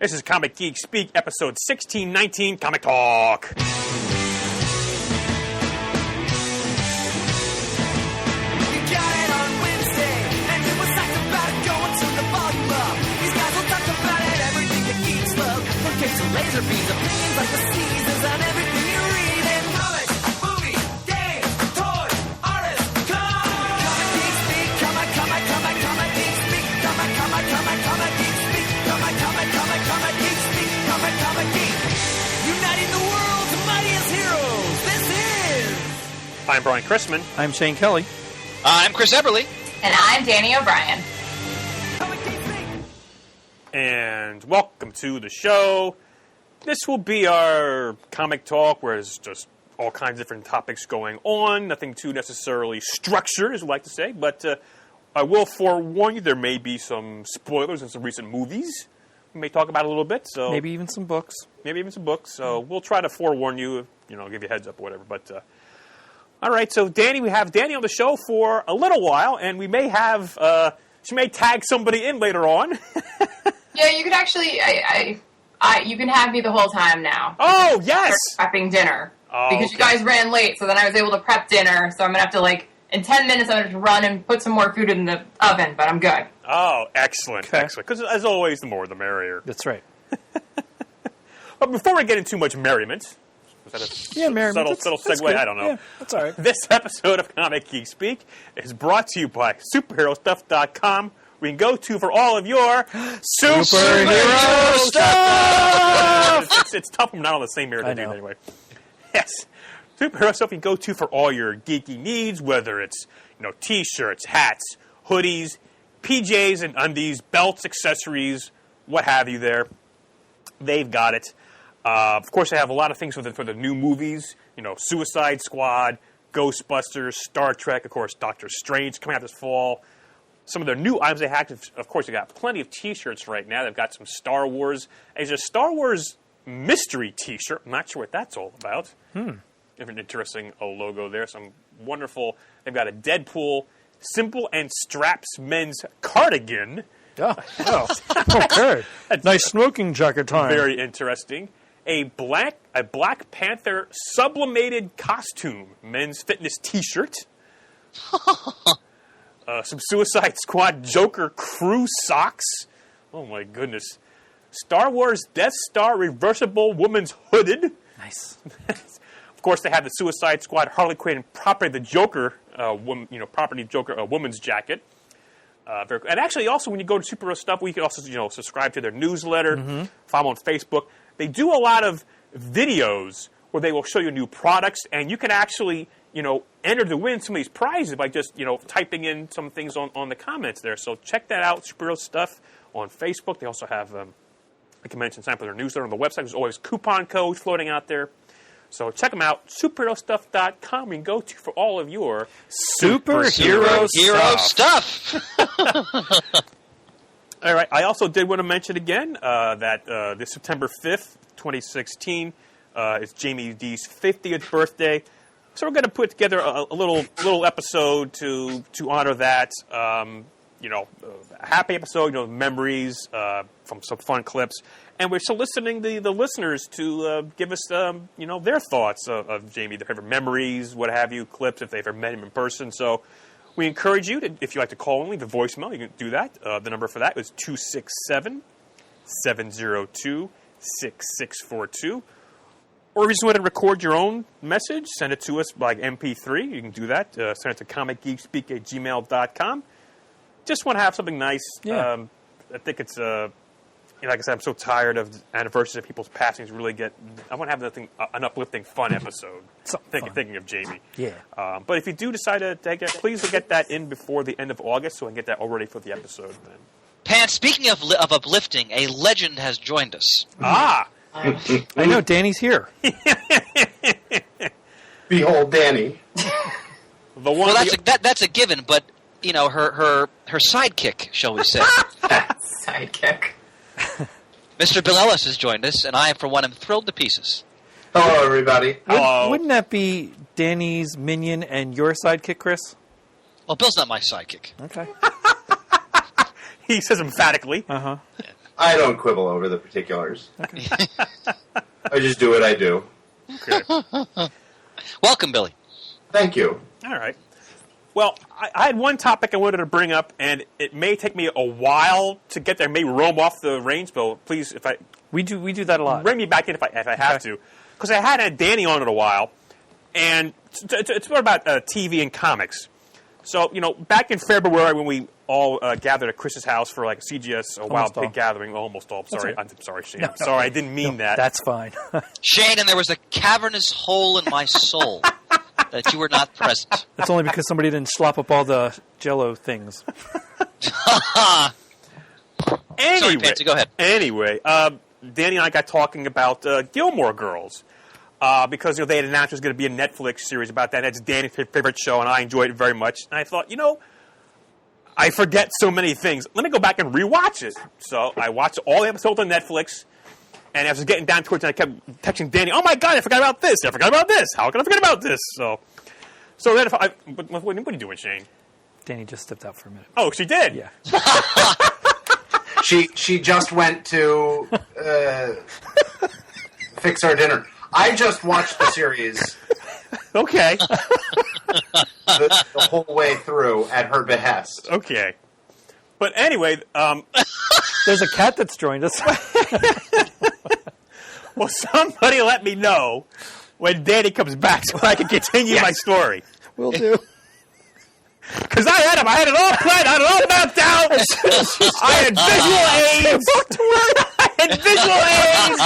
This is Comic Geek Speak, episode 1619, Comic Talk. Laser beams, opinions like the seasons on everything you read in comics, movies, games, toys, artists, Comic Geek Speak, Comic Geek Speak, Comic Geek Speak, Comic Geek Speak, Comic Geek. Uniting the world's mightiest heroes. This is... I'm Brian Chrisman. I'm Shane Kelly. I'm Chris Eberly. And I'm Danny O'Brien. Comic Geek Speak. And welcome to the show. This will be our comic talk, where there's just all kinds of different topics going on. Nothing too necessarily structured, as we like to say. But I will forewarn you, there may be some spoilers in some recent movies. We may talk about it a little bit. So Maybe even some books. So we'll try to forewarn you, give you a heads up or whatever. But all right, so Danny, we have Danny on the show for a little while, and we may have she may tag somebody in later on. Yeah, you could actually, you can have me the whole time now. Oh, yes! Prepping dinner. Oh, because you guys ran late, so then I was able to prep dinner, so I'm going to have to, in 10 minutes, I'm going to run and put some more food in the oven, but I'm good. Oh, excellent, Okay. excellent. Because, as always, the more the merrier. That's right. But before we get into much merriment, was that a merriment. subtle That's segue? good. I don't know. Yeah, that's all right. This episode of Comic Geek Speak is brought to you by SuperheroStuff.com. We can go to for all of your superhero stuff. It's tough when we're not on the same air to do anyway. Yes, superhero stuff you can go to for all your geeky needs, whether it's t-shirts, hats, hoodies, PJs and undies, belts, accessories, what have you. There, they've got it. Of course, they have a lot of things for the new movies. Suicide Squad, Ghostbusters, Star Trek, of course, Doctor Strange coming out this fall. Some of their new items they have, of course, they got plenty of T-shirts right now. They've got some Star Wars. There's a Star Wars mystery T-shirt. I'm not sure what that's all about. An interesting logo there. Some wonderful. They've got a Deadpool Simple and Straps men's cardigan. Oh, okay. Nice smoking jacket time. Very interesting. A Black Panther sublimated costume men's fitness T-shirt. Some Suicide Squad Joker crew socks. Oh, my goodness. Star Wars Death Star reversible woman's hooded. Nice. Of course, they have the Suicide Squad Harley Quinn Property the Joker, Property Joker woman's jacket. And actually, also, when you go to Superhero Stuff, we can also, subscribe to their newsletter, follow on Facebook. They do a lot of videos where they will show you new products, and you can actually enter to win some of these prizes by just, typing in some things on the comments there. So check that out, Superhero Stuff, on Facebook. They also have, like I mentioned, sign up for their newsletter on the website. There's always coupon codes floating out there. So check them out, superherostuff.com. You can go to for all of your superhero stuff. All right. I also did want to mention again that this September 5th, 2016, is Jamie D's 50th birthday. So we're going to put together a little episode to honor that. A happy episode, memories from some fun clips. And we're soliciting the listeners to give us, their thoughts of Jamie, their favorite memories, what have you, clips, if they've ever met him in person. So we encourage you, if you like to call and leave a voicemail, you can do that. The number for that is 267-702-6642. Or if you just want to record your own message, send it to us by MP3. You can do that. Send it to comicgeekspeak@gmail.com. Just want to have something nice. Yeah. I think it's, like I said, I'm so tired of anniversaries of people's passings. I want to have an uplifting, fun episode. Thinking of Jamie. Yeah. But if you do decide to take it, please get that in before the end of August so I can get that all ready for the episode then. Pan, speaking of uplifting, a legend has joined us. Ah! I know, Danny's here. Behold, Danny. That's a given, but her sidekick, shall we say? Sidekick. Mr. Bill Ellis has joined us, and I, for one, am thrilled to pieces. Hello, everybody. Wouldn't that be Danny's minion and your sidekick, Chris? Well, Bill's not my sidekick. Okay. He says emphatically. Uh-huh. Yeah. I don't quibble over the particulars. I just do what I do. Okay. Welcome, Billy. Thank you. All right. Well, I had one topic I wanted to bring up, and it may take me a while to get there. May roam off the range, but please, if I We do that a lot. bring me back in if I have to, because I hadn't had Danny on in a while, and it's more about TV and comics. So, back in February when we all gathered at Chris's house for like CGS, a Wild all. Pig gathering, almost all. Sorry, right. I'm sorry, Shane. I'm sorry, I didn't mean that. That's fine. Shane, and there was a cavernous hole in my soul that you were not present. It's only because somebody didn't slop up all the Jell-O things. Anyway, Sorry, Pansy, go ahead. Anyway, Danny and I got talking about Gilmore Girls. Because they had announced there was going to be a Netflix series about that. That's Danny's favorite show, and I enjoyed it very much. And I thought, I forget so many things. Let me go back and rewatch it. So I watched all the episodes on Netflix, and as I was getting down towards it, I kept texting Danny, oh my God, I forgot about this. I forgot about this. How can I forget about this? So then what are you doing, Shane? Danny just stepped out for a minute. Oh, she did? Yeah. She just went to fix our dinner. I just watched the series Okay. the whole way through at her behest. Okay. But anyway, There's a cat that's joined us. well, somebody let me know when Danny comes back so I can continue my story. Will do. Because I had it all planned, I had it all mapped out. I had visual aids. I had visual aids.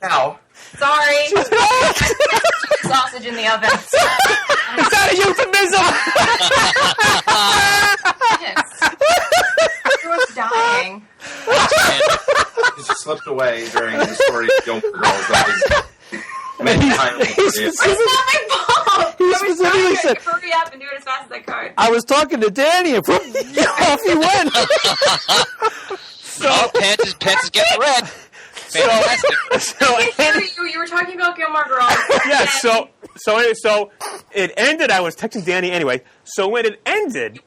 Now, Sorry. Sausage in the oven. Is that a euphemism? Yes. Everyone's dying. just slipped away during the story of Gilmore Girls. That was many times. It's not my fault. I was specifically trying said- to hurry up and do it as fast as I could. I was talking to Danny, and off he went. Oh, Pants is getting red. Fantastic. I can't hear you. You were talking about Gilmore Girls. Yeah, so it ended. I was texting Danny anyway. So when it ended,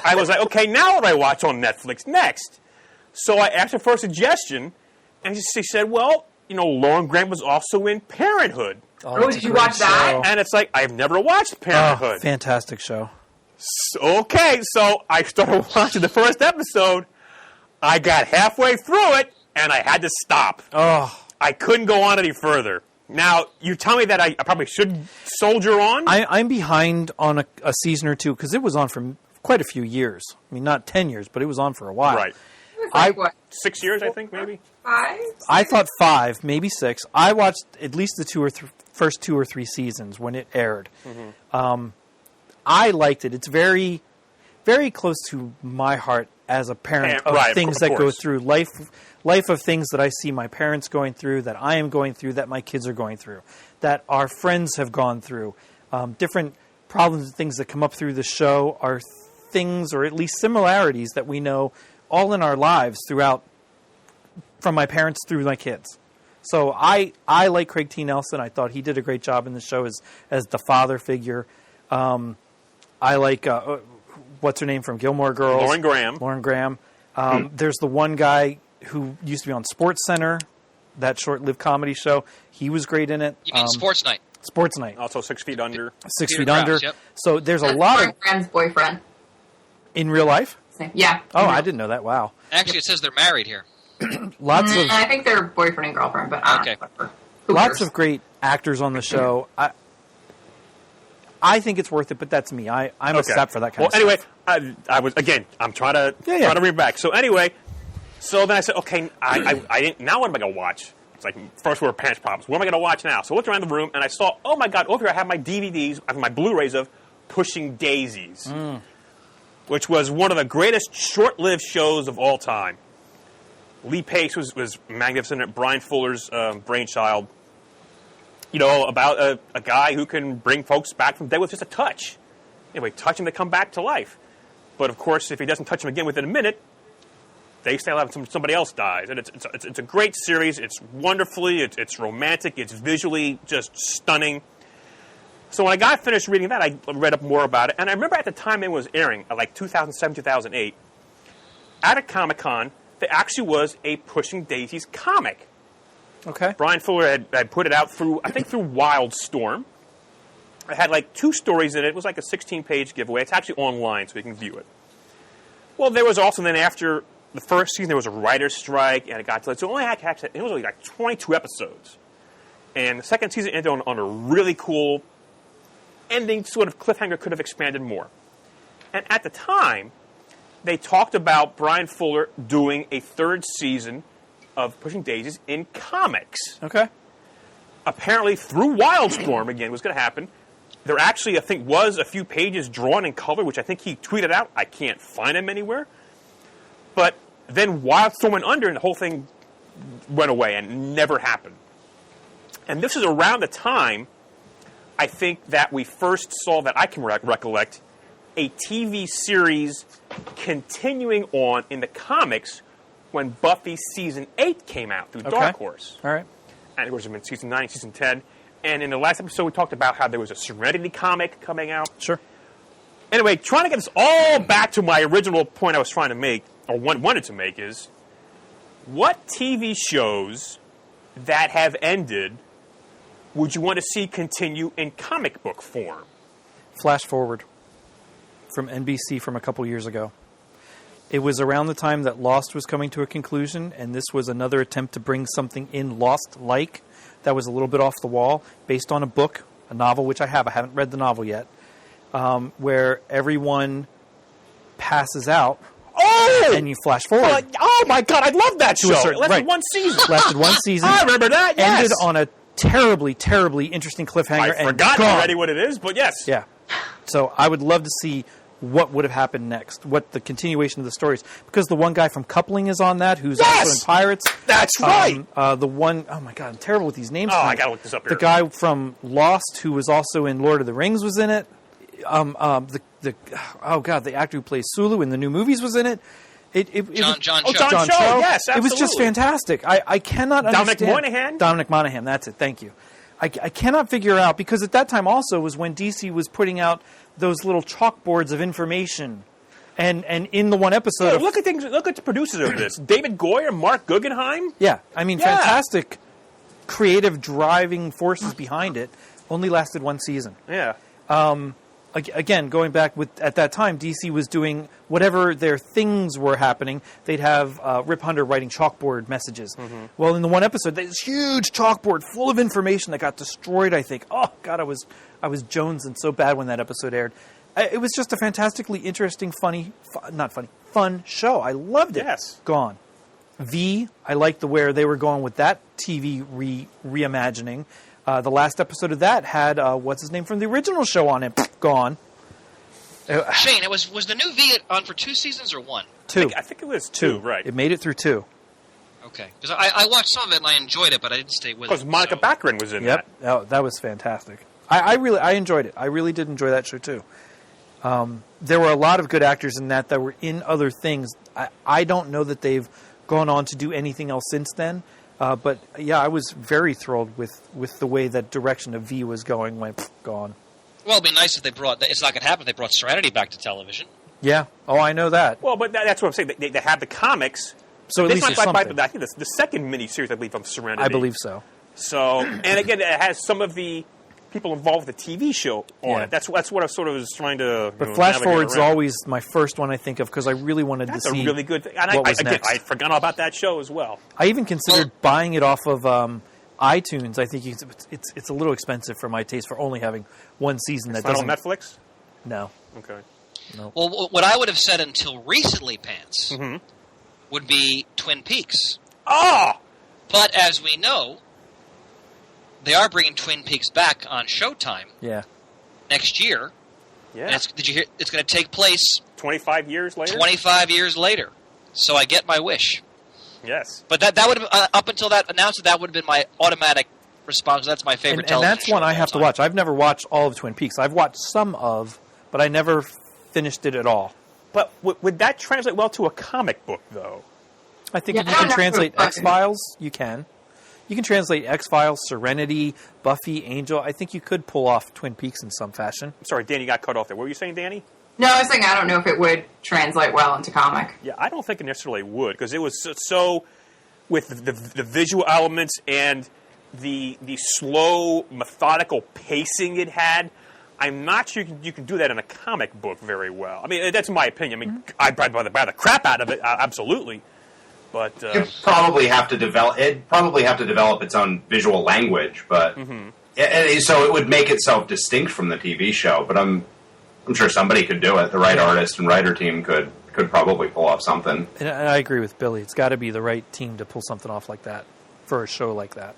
I was like, okay, now what do I watch on Netflix next? So I asked her for a suggestion, and she said, well, Lauren Grant was also in Parenthood. Oh, it's did a you great watch that? show. And it's like, I've never watched Oh, Parenthood. fantastic show. Okay, so I started watching the first episode. I got halfway through it, and I had to stop. Oh, I couldn't go on any further. Now, you tell me that I probably should soldier on? I'm behind on a season or two because it was on for quite a few years. I mean, not 10 years, but it was on for a while. Right. It was like, what, 6 years, I think, maybe? 5? I thought 5, maybe 6. I watched at least the first 2 or 3 seasons when it aired. I liked it. It's very, very close to my heart as a parent of Right, things of that go course. through life of things that I see my parents going through, that I am going through, that my kids are going through, that our friends have gone through. Different problems and things that come up through the show are things, or at least similarities, that we know all in our lives throughout, from my parents through my kids. So I like Craig T. Nelson. I thought he did a great job in the show as the father figure. I like what's her name from Gilmore Girls? Lauren Graham. There's the one guy who used to be on Sports Center, that short-lived comedy show. He was great in it. You mean Sports Night? Sports Night. Also 6 Feet Under. 6 Peter Feet Under. Krause, yep. So there's a That's lot my of friend's boyfriend. in real life. Yeah. Oh, I didn't know that. Wow. Actually, it says they're married here. Lots of I think they're boyfriend and girlfriend, but Okay. whatever. Who lots cares? of great actors on the show. I think it's worth it, but that's me. I'm a sap for that kind of anyway, stuff. I was again. I'm trying to read it back. So anyway, then I said, okay, I didn't. Now what am I going to watch? It's like first world parents problems. What am I going to watch now? So I looked around the room and I saw, oh my God, over here I have my DVDs, I have my Blu-rays of Pushing Daisies, which was one of the greatest short-lived shows of all time. Lee Pace was magnificent. Brian Fuller's brainchild. About a guy who can bring folks back from the dead with just a touch. Anyway, touch them to come back to life. But, of course, if he doesn't touch them again within a minute, they stay alive and somebody else dies. And it's a great series. It's wonderfully, it's romantic, it's visually just stunning. So when I got finished reading that, I read up more about it. And I remember at the time it was airing, like 2007, 2008, at a Comic-Con, there actually was a Pushing Daisies comic. Okay. Brian Fuller had put it out through Wildstorm. It had like 2 stories in it. It was like a 16-page giveaway. It's actually online, so you can view it. Well, there was also then after the first season, there was a writer's strike, and it got to it. So it was only like 22 episodes. And the second season ended on a really cool ending, sort of cliffhanger, could have expanded more. And at the time, they talked about Brian Fuller doing a 3rd season of Pushing Daisies in comics. Okay. Apparently, through Wildstorm, again, was going to happen. There actually, I think, was a few pages drawn in color, which I think he tweeted out. I can't find them anywhere. But then Wildstorm went under, and the whole thing went away and never happened. And this is around the time, I think, that we first saw, that I can recollect, a TV series continuing on in the comics when Buffy Season 8 came out through Dark Horse. All right. And it was in Season 9, Season 10. And in the last episode, we talked about how there was a Serenity comic coming out. Sure. Anyway, trying to get this all back to my original point I was trying to make, or wanted to make, is what TV shows that have ended would you want to see continue in comic book form? Flash forward from NBC from a couple years ago. It was around the time that Lost was coming to a conclusion, and this was another attempt to bring something in Lost-like that was a little bit off the wall, based on a book, a novel, which I have. I haven't read the novel yet, where everyone passes out. Oh! And you flash forward. Oh, my God, I love that show. certain- It lasted right. one season. Lasted one season. I remember that, yes. Ended on a terribly, terribly interesting cliffhanger. I forgot gone. already what it is, but yes. Yeah. So I would love to see what would have happened next, what the continuation of the stories. Because the one guy from Coupling is on that, who's also in Pirates. That's right. The one, oh my God, I'm terrible with these names. Oh, I gotta look this up here. The guy from Lost, who was also in Lord of the Rings, was in it. The actor who plays Sulu in the new movies was in it. John Cho. John Cho, yes, It was just absolutely. fantastic. I cannot Dominic understand. Monaghan? Dominic Monaghan, that's it. Thank you. I cannot figure out, because at that time also was when DC was putting out those little chalkboards of information. And in the one episode Yeah, of... look at the producers of this. David Goyer, Mark Guggenheim. Yeah, I mean, Yeah. fantastic creative driving forces behind it. Only lasted one season. Yeah. Again, going back at that time, DC was doing whatever their things were happening. They'd have Rip Hunter writing chalkboard messages. Mm-hmm. Well, in the one episode, this huge chalkboard full of information that got destroyed. I think, oh God, I was jonesing so bad when that episode aired. It was just a fantastically interesting, fun show. I loved it. Yes. Gone. I liked where they were going with that TV reimagining. The last episode of that had what's his name from the original show on it. Gone. Shane, was the new V on for 2 seasons or 1? 2. I think it was 2, right. It made it through 2. Okay, because I watched some of it and I enjoyed it, but I didn't stay with it. Because Monica Baccarin was in Yep. that. Oh, that was fantastic. I enjoyed it. I really did enjoy that show too. There were a lot of good actors in that were in other things. I don't know that they've gone on to do anything else since then. But yeah, I was very thrilled with the way that direction of V was going. Gone. Well, it'd be nice if they brought. It's not going to happen. If they brought Serenity back to television. Yeah. Oh, I know that. Well, but that's what I'm saying. They have the comics. So at least there's something. I think the second miniseries, I believe, from Serenity. I believe so. So, and again, it has some of the people involved with the TV show on it. That's what I sort of was trying to. But Flash Forward's always my first one I think of because I really wanted to see. That's a really good thing. And what was again, next. I forgot all about that show as well. I even considered buying it off of iTunes. I think it's a little expensive for my taste for only having one season. It's that not doesn't on Netflix? No. Okay. Well, what I would have said until recently, Pants, would be Twin Peaks. Oh! But as we know, they are bringing Twin Peaks back on Showtime. Yeah. Next year. Yeah. And did you hear? It's going to take place 25 years later? 25 years later. So I get my wish. Yes. But that would have up until that announcement, that would have been my automatic response. That's my favorite And television that's show one of I all have to time. watch. I've never watched all of Twin Peaks. I've watched some of, but I never finished it at all. But would that translate well to a comic book, though? I think Yeah, if you I can don't know. translate X-Files, you can. You can translate X-Files, Serenity, Buffy, Angel. I think you could pull off Twin Peaks in some fashion. I'm sorry, Danny got cut off there. What were you saying, Danny? No, I was saying I don't know if it would translate well into comic. Yeah, I don't think it necessarily would, because it was so with the visual elements and the slow, methodical pacing it had. I'm not sure you can do that in a comic book very well. I mean, that's my opinion. I mean, I'd buy the crap out of it, absolutely. But It'd probably have to develop its own visual language, but so it would make itself distinct from the TV show. But I'm sure somebody could do it. The right artist and writer team could probably pull off something. And I agree with Billy. It's got to be the right team to pull something off like that for a show like that.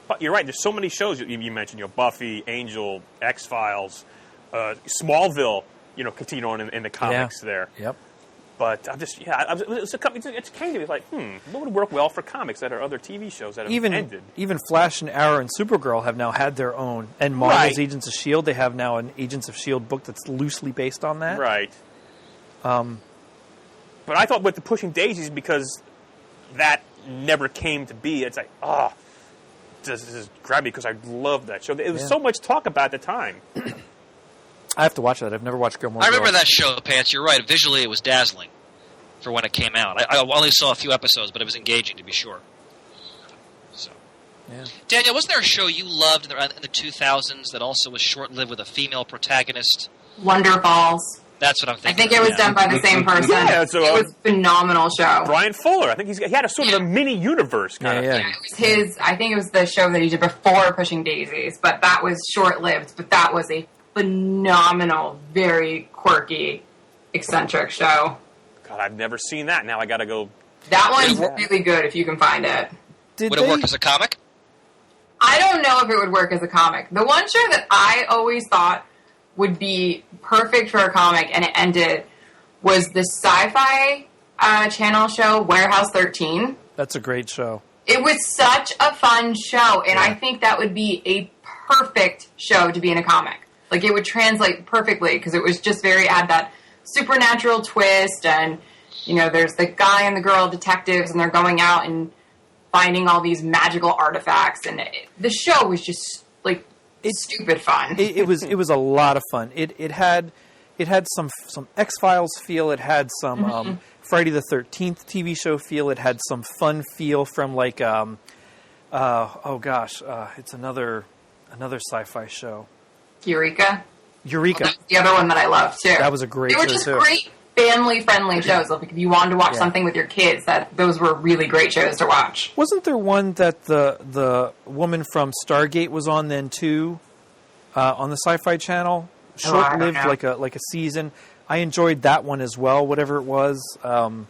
But you're right. There's so many shows you mentioned. Buffy, Angel, X-Files, Smallville. Continue on in the comics there. Yep. But I'm just it's came to me like what would work well for comics that are other TV shows that have ended. Even Flash and Arrow and Supergirl have now had their own, and Marvel's Agents of S.H.I.E.L.D. They have now an Agents of S.H.I.E.L.D. book that's loosely based on that. Right. But I thought with the Pushing Daisies, because that never came to be, it's like, this is grab me, because I love that show. There was so much talk about at the time. I have to watch that. I've never watched Gilmore I Girls. remember that show, Pants. You're right. Visually, it was dazzling for when it came out. I only saw a few episodes, but it was engaging, to be sure. So, Daniel, wasn't there a show you loved in the 2000s that also was short-lived with a female protagonist? Wonder Falls. That's what I'm thinking. I think it was done by the same person. Yeah, so, it was a phenomenal show. Brian Fuller. I think he had a sort of a mini universe kind of thing. It was his. I think it was the show that he did before Pushing Daisies, but that was short-lived. But that was a phenomenal, very quirky, eccentric show. God, I've never seen that. Now I got to go. That one's really good if you can find it. Would it work as a comic? I don't know if it would work as a comic. The one show that I always thought would be perfect for a comic, and it ended, was the Sci-Fi Channel show Warehouse 13. That's a great show. It was such a fun show, and I think that would be a perfect show to be in a comic. Like, it would translate perfectly, because it was just had that supernatural twist, and, there's the guy and the girl detectives, and they're going out and finding all these magical artifacts, and the show was just, it's stupid fun. It was a lot of fun. It had some X-Files feel. It had some Friday the 13th TV show feel. It had some fun feel from it's another sci-fi show. Eureka. Well, that's the other one that I love too. That was a great show too. They were just great family-friendly shows. Like if you wanted to watch something with your kids, those were really great shows to watch. Wasn't there one that the woman from Stargate was on then too, on the Sci-Fi Channel? Short-lived, like a season. I enjoyed that one as well, whatever it was. But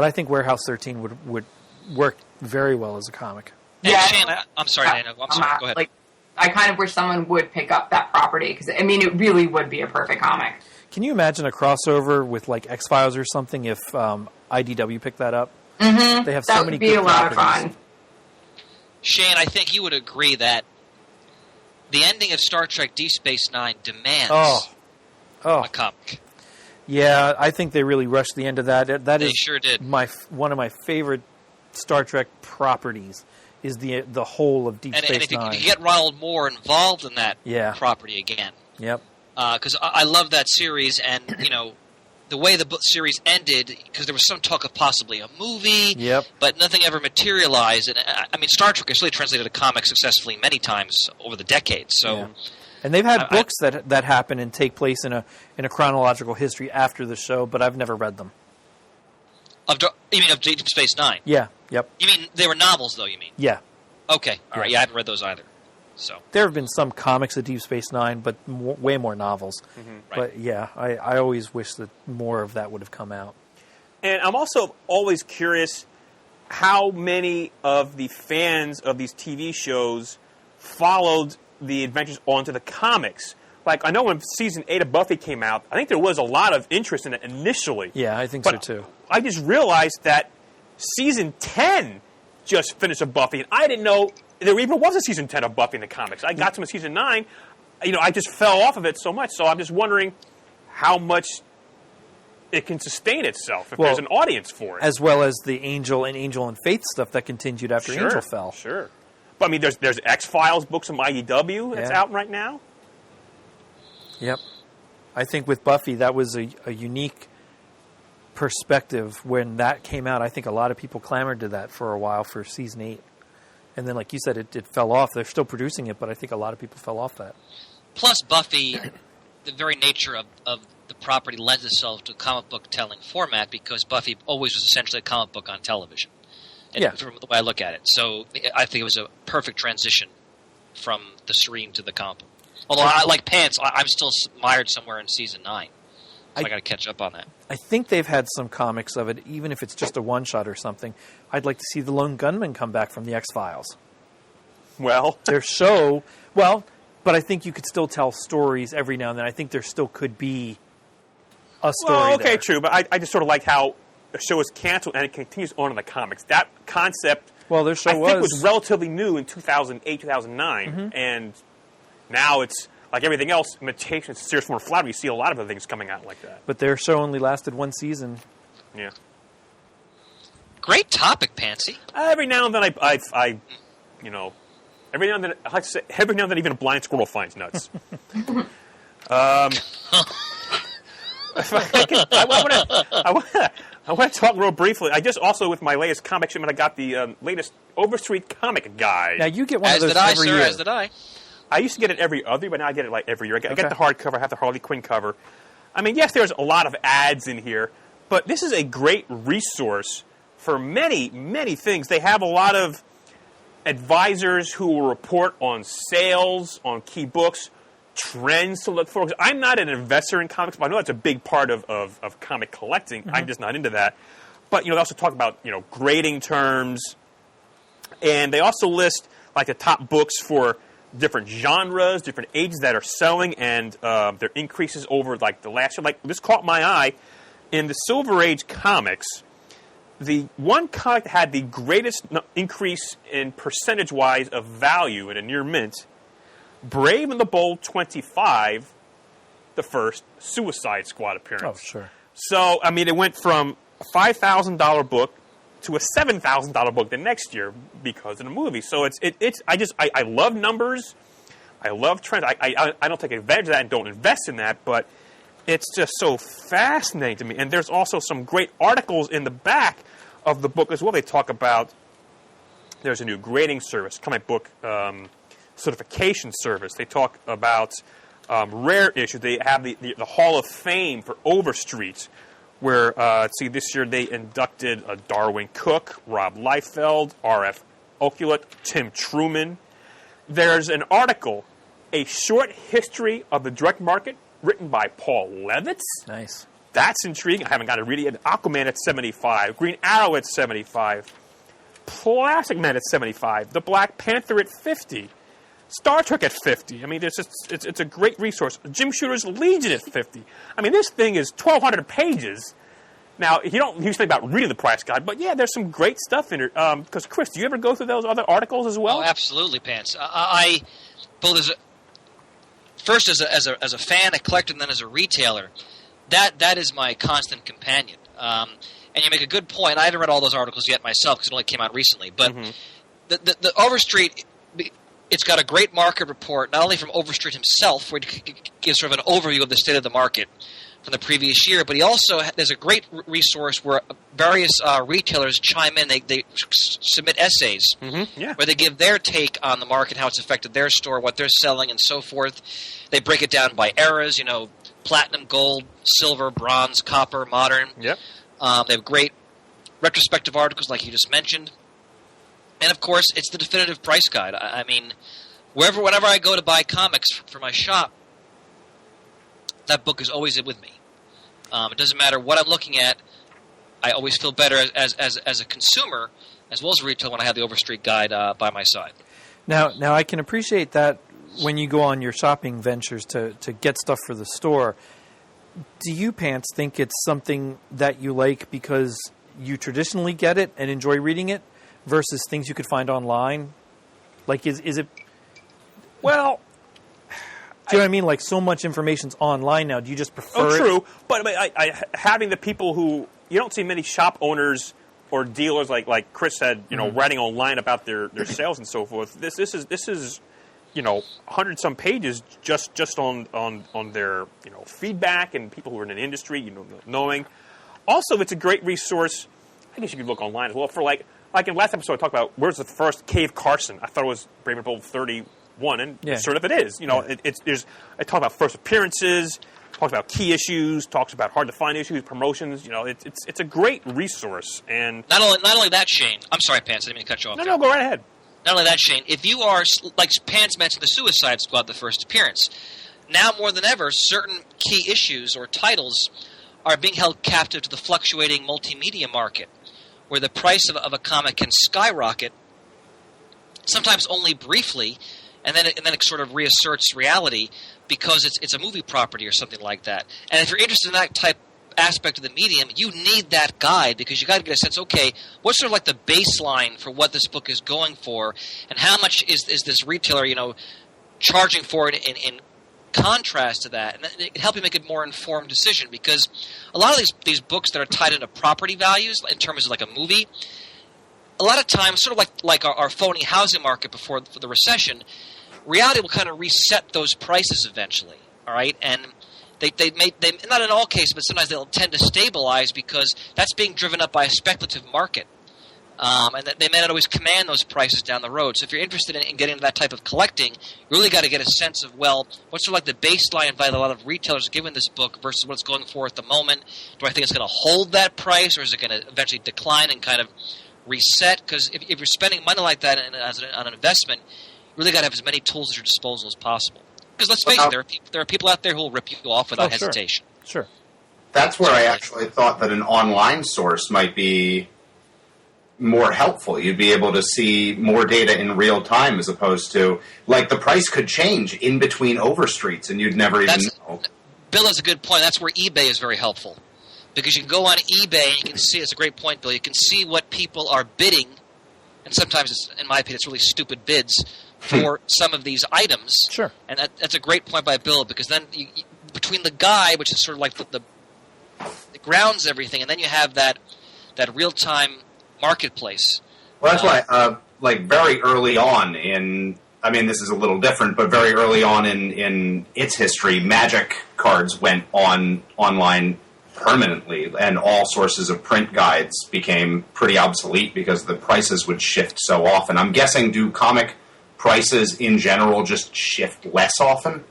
I think Warehouse 13 would work very well as a comic. And Shane, I'm sorry, Dana. I'm sorry. Go ahead. I kind of wish someone would pick up that property because it really would be a perfect comic. Can you imagine a crossover with X-Files or something if IDW picked that up? Mm-hmm. They have so many good That would be a lot of fun. Shane, I think you would agree that the ending of Star Trek Deep Space Nine demands a comic. Yeah, I think they really rushed the end of that. They sure did. One of my favorite Star Trek properties is the whole of Deep Space Nine. And if you get Ronald Moore involved in that property again. Yep. Because I love that series, and the way the series ended, because there was some talk of possibly a movie, but nothing ever materialized. And I mean, Star Trek has really translated a comic successfully many times over the decades. So, and they've had books that happen and take place in a chronological history after the show, but I've never read them. You mean of Deep Space Nine? Yeah. Yep. You mean they were novels, though? You mean? Yeah. Okay. All right. Yeah, I haven't read those either. So there have been some comics of Deep Space Nine, but way more novels. Mm-hmm. But yeah, I always wish that more of that would have come out. And I'm also always curious how many of the fans of these TV shows followed the adventures onto the comics. Like, I know when Season 8 of Buffy came out, I think there was a lot of interest in it initially. Yeah, I think so too. I just realized that Season 10 just finished of Buffy, and I didn't know there even was a Season 10 of Buffy in the comics. I got to Season 9, I just fell off of it so much, so I'm just wondering how much it can sustain itself if there's an audience for it. As well as the Angel and Faith stuff that continued after Angel fell. Sure. But I mean, there's X-Files books from IDW that's out right now. Yep. I think with Buffy, that was a unique perspective when that came out. I think a lot of people clamored to that for a while for season 8. And then, like you said, it fell off. They're still producing it, but I think a lot of people fell off that. Plus, Buffy, the very nature of the property lends itself to a comic book telling format because Buffy always was essentially a comic book on television. And from the way I look at it. So I think it was a perfect transition from the screen to the comic book. Although, like Pants, I'm still mired somewhere in season 9. So I got to catch up on that. I think they've had some comics of it, even if it's just a one-shot or something. I'd like to see the Lone Gunman come back from the X-Files. Well, Their show, but I think you could still tell stories every now and then. I think there still could be a story okay, there. true, but I just sort of like how the show is canceled and it continues on in the comics. That concept, Well, their show I think, was relatively new in 2008, 2009, and now it's like everything else, imitation, serious form of flattery. You see a lot of other things coming out like that. But their show only lasted one season. Yeah. Great topic, Pansy. Every now and then every now and then, I like to say, every now and then even a blind squirrel finds nuts. I want to talk real briefly. I just also, with my latest comic shipment, I got the latest Overstreet comic guide. Now, you get one of those every year. As did I. I used to get it every other, but now I get it like every year. I get the hardcover. I have the Harley Quinn cover. I mean, yes, there's a lot of ads in here, but this is a great resource for many, many things. They have a lot of advisors who will report on sales, on key books, trends to look for. I'm not an investor in comics, but I know that's a big part of comic collecting. I'm just not into that. But, they also talk about, grading terms. And they also list, like, the top books for different genres, different ages that are selling, and their increases over, like, the last year. Like, this caught my eye. In the Silver Age comics, the one comic that had the greatest increase in percentage-wise of value in a near mint, Brave and the Bold 25, the first Suicide Squad appearance. Oh, sure. So, I mean, it went from a $5,000 book to a $7,000 book the next year because of the movie. So I love numbers. I love trends. I don't take advantage of that and don't invest in that, but it's just so fascinating to me. And there's also some great articles in the back of the book as well. They talk about there's a new grading service, comic book certification service. They talk about rare issues. They have the Hall of Fame for Overstreet, where, this year they inducted Darwin Cook, Rob Liefeld, R.F. Oculate, Tim Truman. There's an article, A Short History of the Direct Market, written by Paul Levitz. Nice. That's intriguing. I haven't got to read it yet. Aquaman at 75, Green Arrow at 75, Plastic Man at 75, The Black Panther at 50, Star Trek at 50. I mean, it's a great resource. Jim Shooter's Legion at 50. I mean, this thing is 1,200 pages. Now, you don't usually think about reading the price guide, but yeah, there's some great stuff in it. Because, Chris, do you ever go through those other articles as well? Oh, absolutely, Pants. First as a fan, a collector, and then as a retailer, that is my constant companion. And you make a good point. I haven't read all those articles yet myself because it only came out recently. But the Overstreet, it's got a great market report, not only from Overstreet himself, where he gives sort of an overview of the state of the market from the previous year, but he also there's a great resource where various retailers chime in. They submit essays where they give their take on the market, how it's affected their store, what they're selling, and so forth. They break it down by eras, platinum, gold, silver, bronze, copper, modern. Yep. They have great retrospective articles like you just mentioned. And, of course, it's the definitive price guide. I mean, whenever I go to buy comics for my shop, that book is always with me. It doesn't matter what I'm looking at. I always feel better as a consumer as well as a retailer when I have the Overstreet guide by my side. Now I can appreciate that when you go on your shopping ventures to get stuff for the store. Do you, Pants, think it's something that you like because you traditionally get it and enjoy reading it versus things you could find online? Like, is it... Well... Do you know what I mean? Like, so much information's online now. Do you just prefer it? Oh, true. But I having the people who... You don't see many shop owners or dealers like Chris said, writing online about their sales and so forth. This is 100 some pages just on their feedback and people who are in the industry, knowing. Also, it's a great resource. I guess you could look online as well for like in last episode I talked about where's the first Cave Carson. I thought it was Brave and Bold 31, and sort of it is. I talk about first appearances, talks about key issues, talks about hard to find issues, promotions. It's a great resource. And not only that, Shane. I'm sorry, Pants. I didn't mean to cut you off. No, go right ahead. Not only that, Shane. If you are like Pants mentioned, the Suicide Squad, the first appearance, now more than ever, certain key issues or titles are being held captive to the fluctuating multimedia market, where the price of a comic can skyrocket, sometimes only briefly, and then it sort of reasserts reality because it's a movie property or something like that. And if you're interested in that type aspect of the medium, you need that guide because you got to get a sense. Okay, what's sort of like the baseline for what this book is going for, and how much is this retailer charging for it in contrast to that, and it can help you make a more informed decision because a lot of these books that are tied into property values in terms of like a movie, a lot of times, sort of like our phony housing market before the recession, reality will kind of reset those prices eventually. All right, and they not in all cases, but sometimes they'll tend to stabilize because that's being driven up by a speculative market. And they may not always command those prices down the road. So if you're interested in getting into that type of collecting, you really got to get a sense of, what's sort of like the baseline value a lot of retailers are giving this book versus what it's going for at the moment. Do I think it's going to hold that price, or is it going to eventually decline and kind of reset? Because if you're spending money like that on an investment, you really got to have as many tools at your disposal as possible. Because let's face it, there are people out there who will rip you off without hesitation. Sure. That's where I actually thought that an online source might be more helpful. You'd be able to see more data in real time as opposed to, like, the price could change in between Overstreets and you'd never even know. Bill has a good point. That's where eBay is very helpful. Because you can go on eBay and you can see, it's a great point, Bill, you can see what people are bidding, and sometimes, in my opinion, it's really stupid bids for some of these items. Sure. And that's a great point by Bill, because then between the guide, which is sort of like the grounds everything, and then you have that real-time marketplace. Well, that's why, like, very early on this is a little different, but very early on in its history, Magic cards went online permanently, and all sources of print guides became pretty obsolete because the prices would shift so often. I'm guessing, do comic prices in general just shift less often?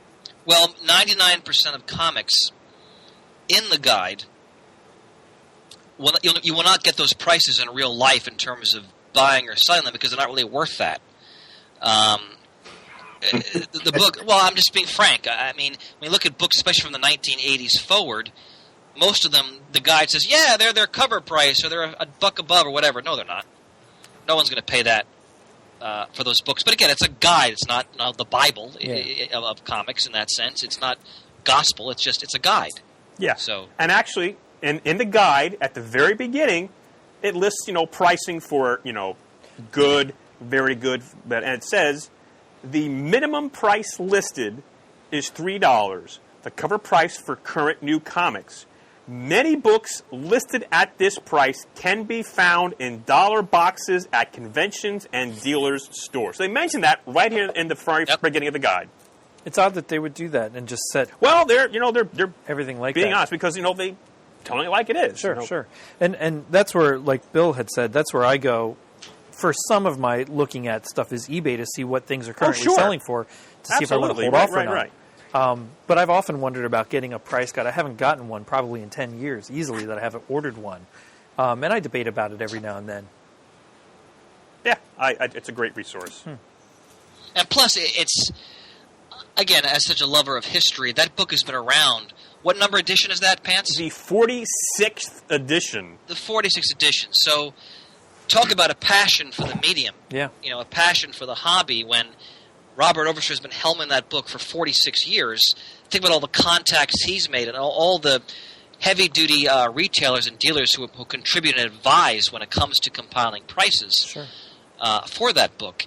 Well, 99% of comics in the guide, you will not get those prices in real life in terms of buying or selling them because they're not really worth that. The book, well, I'm just being frank. I mean, when you look at books, especially from the 1980s forward, most of them, the guide says, yeah, they're their cover price or they're a buck above or whatever. No, they're not. No one's going to pay that for those books. But again, it's a guide. It's not the Bible of comics in that sense. It's not gospel. It's a guide. Yeah. So, and actually, in the guide, at the very beginning, it lists, pricing for, good, very good, and it says the minimum price listed is $3, the cover price for current new comics. Many books listed at this price can be found in dollar boxes at conventions and dealers' stores. So they mentioned that right here in the very beginning of the guide. It's odd that they would do that and just set. Well, they're everything like being that. honest because they telling it like it is. Sure, sure. And that's where, like Bill had said, that's where I go for some of my looking at stuff is eBay to see what things are currently selling for to see if I want to hold off or not. Right. But I've often wondered about getting a price guide. I haven't gotten one probably in 10 years easily that I haven't ordered one. And I debate about it every now and then. Yeah, it's a great resource. And plus, it's, again, as such a lover of history, that book has been around. What number edition is that, Pants? The 46th edition. The 46th edition. So, talk about a passion for the medium. Yeah. A passion for the hobby when Robert Overstreet has been helming that book for 46 years. Think about all the contacts he's made and all the heavy-duty retailers and dealers who contribute and advise when it comes to compiling prices for that book.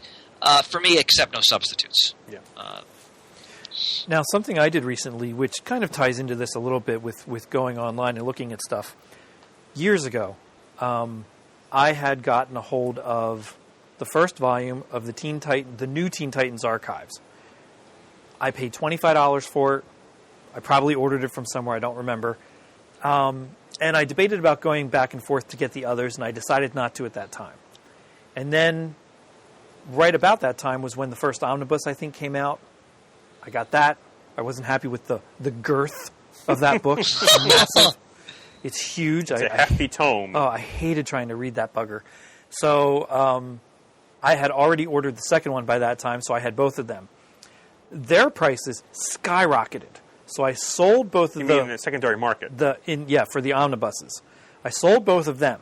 For me, accept no substitutes. Yeah. Now, something I did recently, which kind of ties into this a little bit with going online and looking at stuff. Years ago, I had gotten a hold of the first volume of the new Teen Titans archives. I paid $25 for it. I probably ordered it from somewhere. I don't remember. And I debated about going back and forth to get the others, and I decided not to at that time. And then right about that time was when the first omnibus, I think, came out. I got that. I wasn't happy with the girth of that book. It's massive. It's huge. It's a hefty tome. Oh, I hated trying to read that bugger. So I had already ordered the second one by that time, so I had both of them. Their prices skyrocketed. So I sold both of You mean in the secondary market? For the omnibuses. I sold both of them.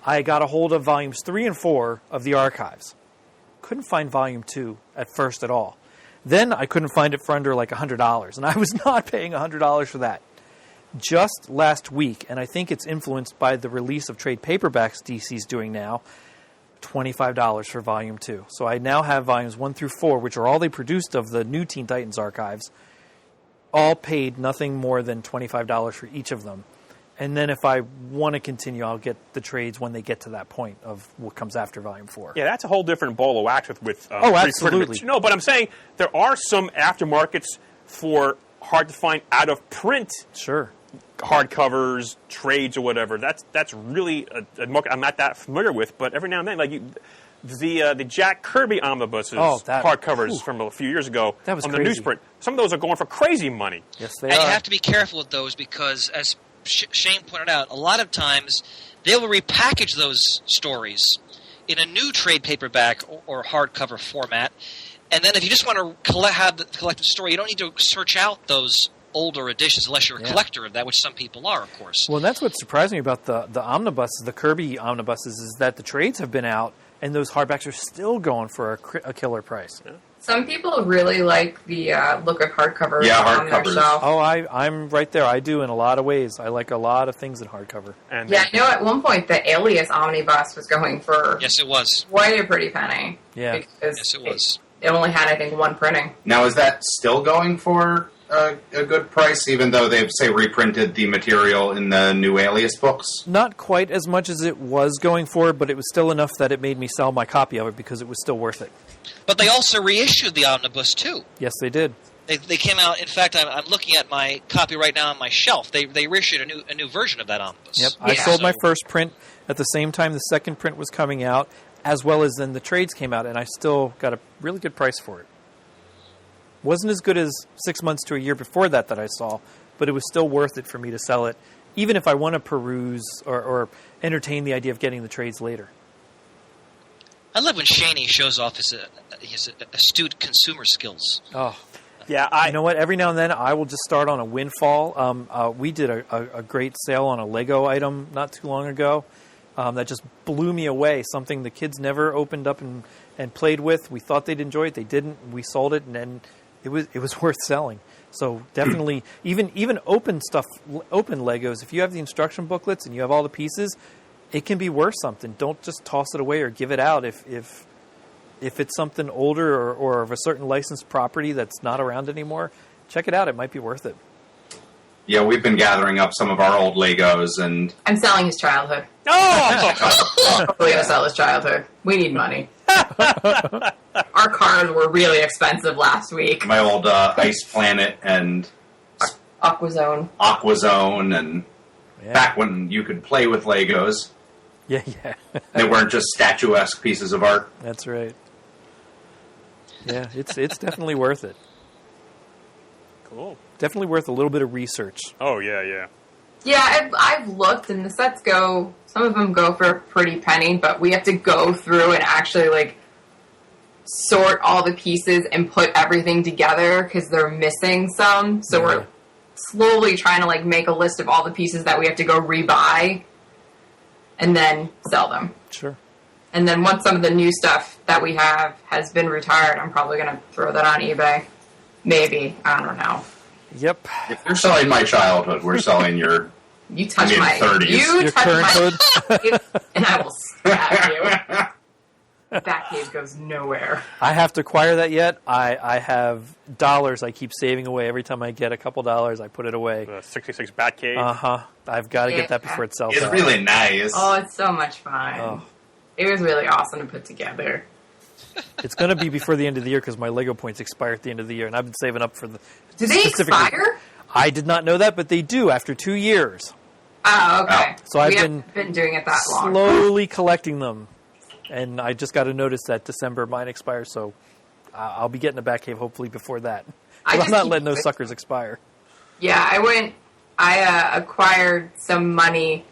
I got a hold of volumes 3 and 4 of the archives. Couldn't find volume 2 at first at all. Then I couldn't find it for under like $100, and I was not paying $100 for that. Just last week, and I think it's influenced by the release of trade paperbacks DC's doing now, $25 for volume 2. So I now have volumes 1 through 4, which are all they produced of the new Teen Titans archives, all paid nothing more than $25 for each of them. And then if I want to continue, I'll get the trades when they get to that point of what comes after volume 4. Yeah, that's a whole different ball of wax with oh, absolutely. No, but I'm saying there are some aftermarkets for hard-to-find out-of-print hardcovers, trades, or whatever. That's really a market I'm not that familiar with, but every now and then, like the Jack Kirby omnibuses, hardcovers from a few years ago that was on crazy. The newsprint, some of those are going for crazy money. Yes, they and are. you have to be careful with those because, as Shane pointed out, a lot of times they will repackage those stories in a new trade paperback or hardcover format. And then if you just want to have the collective story, you don't need to search out those older editions unless you're a collector of that, which some people are, of course. Well, that's what surprised me about the omnibuses, the Kirby omnibuses, is that the trades have been out and those hardbacks are still going for a killer price. Yeah. Some people really like the look of hardcovers on their hardcovers. shelf. Oh, I'm right there. I do in a lot of ways. I like a lot of things in hardcover. And Yeah, you know, at one point the Alias omnibus was going for Yes, it was. quite a pretty penny. Yeah. Because Yes, it was. It only had, I think, one printing. Now, is that still going for a good price, even though they've, say, reprinted the material in the new Alias books? Not quite as much as it was going for, but it was still enough that it made me sell my copy of it because it was still worth it. But they also reissued the omnibus, too. Yes, they did. They came out. In fact, I'm looking at my copy right now on my shelf. They reissued a new version of that omnibus. Yep. I sold my first print at the same time the second print was coming out, as well as then the trades came out, and I still got a really good price for it. Wasn't as good as 6 months to a year before that I saw, but it was still worth it for me to sell it, even if I want to peruse or entertain the idea of getting the trades later. I love when Shaney shows off his astute consumer skills. Oh, yeah. You know what? Every now and then I will just start on a windfall. We did a great sale on a Lego item not too long ago that just blew me away. Something the kids never opened up and played with. We thought they'd enjoy it. They didn't. We sold it, and then it was worth selling. So definitely, even open stuff, open Legos. If you have the instruction booklets and you have all the pieces, it can be worth something. Don't just toss it away or give it out if it's something older or of a certain licensed property that's not around anymore. Check it out. It might be worth it. Yeah, we've been gathering up some of our old Legos, and I'm selling his childhood. Oh! Probably going to sell his childhood. We need money. Our cars were really expensive last week. my old Ice Planet and Aquazone. and Yeah. back when you could play with Legos. Yeah. They weren't just statuesque pieces of art. That's right. Yeah, it's definitely worth it. Cool. Definitely worth a little bit of research. Oh, yeah. Yeah, I've looked, and the sets some of them go for a pretty penny, but we have to go through and actually, sort all the pieces and put everything together because they're missing some. So we're slowly trying to, make a list of all the pieces that we have to go rebuy and then sell them. Sure. And then once some of the new stuff that we have has been retired, I'm probably going to throw that on eBay. Maybe. I don't know. Yep. If you're selling my childhood, we're selling your... You touch I mean, my 30s. You Your touch current my hood. and I will stab you. That cave goes nowhere. I have to acquire that yet. I have dollars I keep saving away. Every time I get a couple dollars, I put it away. The 66 Batcave. Uh-huh. I've got to get that before it sells It's out. really nice. Oh, it's so much fun. Oh. It was really awesome to put together. It's going to be before the end of the year because my Lego points expire at the end of the year, and I've been saving up for the. Do they expire? I did not know that, but they do after 2 years. Oh, okay. So I've been doing it that long. Slowly collecting them, and I just got a notice that December mine expires, so I'll be getting a Batcave hopefully before that. I'm not letting those suckers expire. Yeah, I acquired some money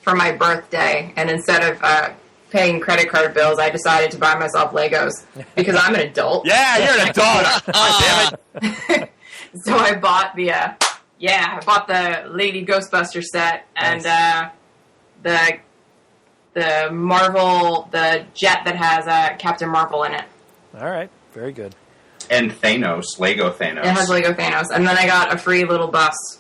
for my birthday, and instead of paying credit card bills, I decided to buy myself Legos because I'm an adult. Yeah, you're an adult. Damn it. So I bought the Lady Ghostbusters set and the Marvel, the jet that has Captain Marvel in it. All right, very good. And Thanos, Lego Thanos. It has Lego Thanos, and then I got a free little bus.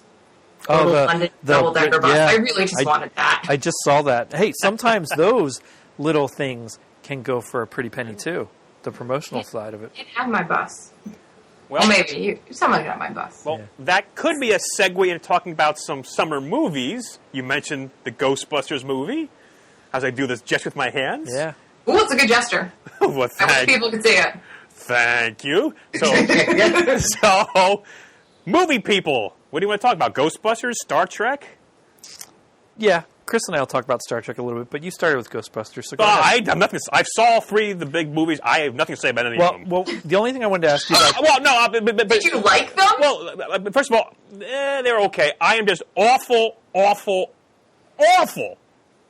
Oh, the London double-decker bus. Yeah. I really just wanted that. I just saw that. Hey, sometimes those little things can go for a pretty penny too. The promotional side of it. You can't have my bus. Well, maybe someone can have my bus. Well, that could be a segue into talking about some summer movies. You mentioned the Ghostbusters movie. As I do this just with my hands. Yeah. Ooh, it's a good gesture. Well, I wish people could see it. Thank you. So, movie people. What do you want to talk about? Ghostbusters? Star Trek? Yeah, Chris and I will talk about Star Trek a little bit, but you started with Ghostbusters. So go ahead. I have nothing. I saw 3 of the big movies. I have nothing to say about any of them. Well, the only thing I wanted to ask you about... but Did you like them? Well, first of all, they're okay. I am just awful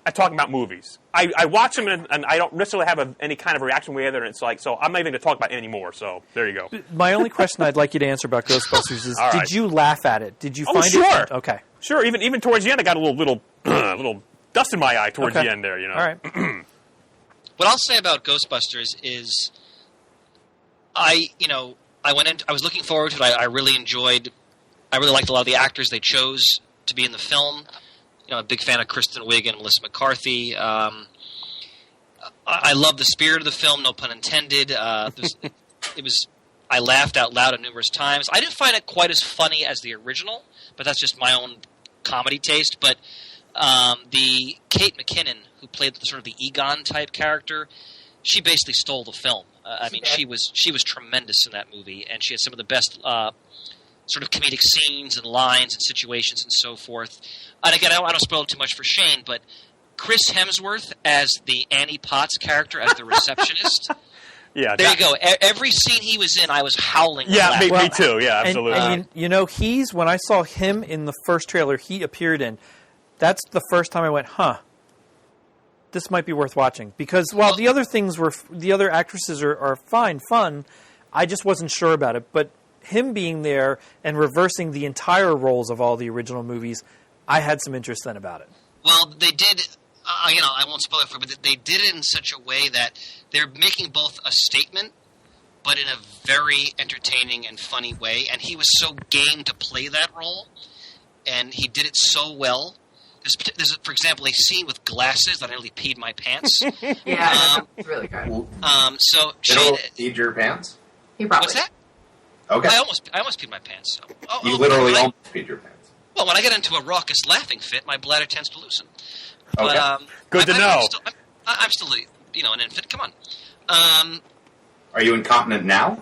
at talking about movies. I watch them and I don't necessarily have any kind of reaction with it, and it's like, so I'm not even going to talk about it anymore, so there you go. My only question I'd like you to answer about Ghostbusters is, did you laugh at it? Did you find it? Okay. Sure, even towards the end, I got a little dust in my eye towards the end there, you know. All right. What I'll say about Ghostbusters is, I was looking forward to it. I really liked a lot of the actors they chose to be in the film. I'm a big fan of Kristen Wiig and Melissa McCarthy. I love the spirit of the film, no pun intended. I laughed out loud numerous times. I didn't find it quite as funny as the original, but that's just my own comedy taste. But the Kate McKinnon, who played sort of the Egon type character, she basically stole the film. She was tremendous in that movie, and she had some of the best sort of comedic scenes and lines and situations and so forth. And again, I don't spoil it too much for Shane, but Chris Hemsworth as the Annie Potts character, as the receptionist. Yeah, there you go. Every scene he was in, I was howling. Yeah, me too. Yeah, absolutely. And when I saw him in the first trailer he appeared in, that's the first time I went, this might be worth watching. Because while the other actresses are fun, I just wasn't sure about it. But him being there and reversing the entire roles of all the original movies, I had some interest then about it. Well, they did, I won't spoil it for you, but they did it in such a way that they're making both a statement, but in a very entertaining and funny way. And he was so game to play that role, and he did it so well. There's for example, a scene with glasses that I nearly peed my pants. Yeah, it's really good. So Shane, peed your pants? He probably. What's that? Okay. I almost peed my pants. You literally almost peed your pants. Well, when I get into a raucous laughing fit, my bladder tends to loosen. Okay. But, good to know. I'm still, an infant. Come on. Are you incontinent now?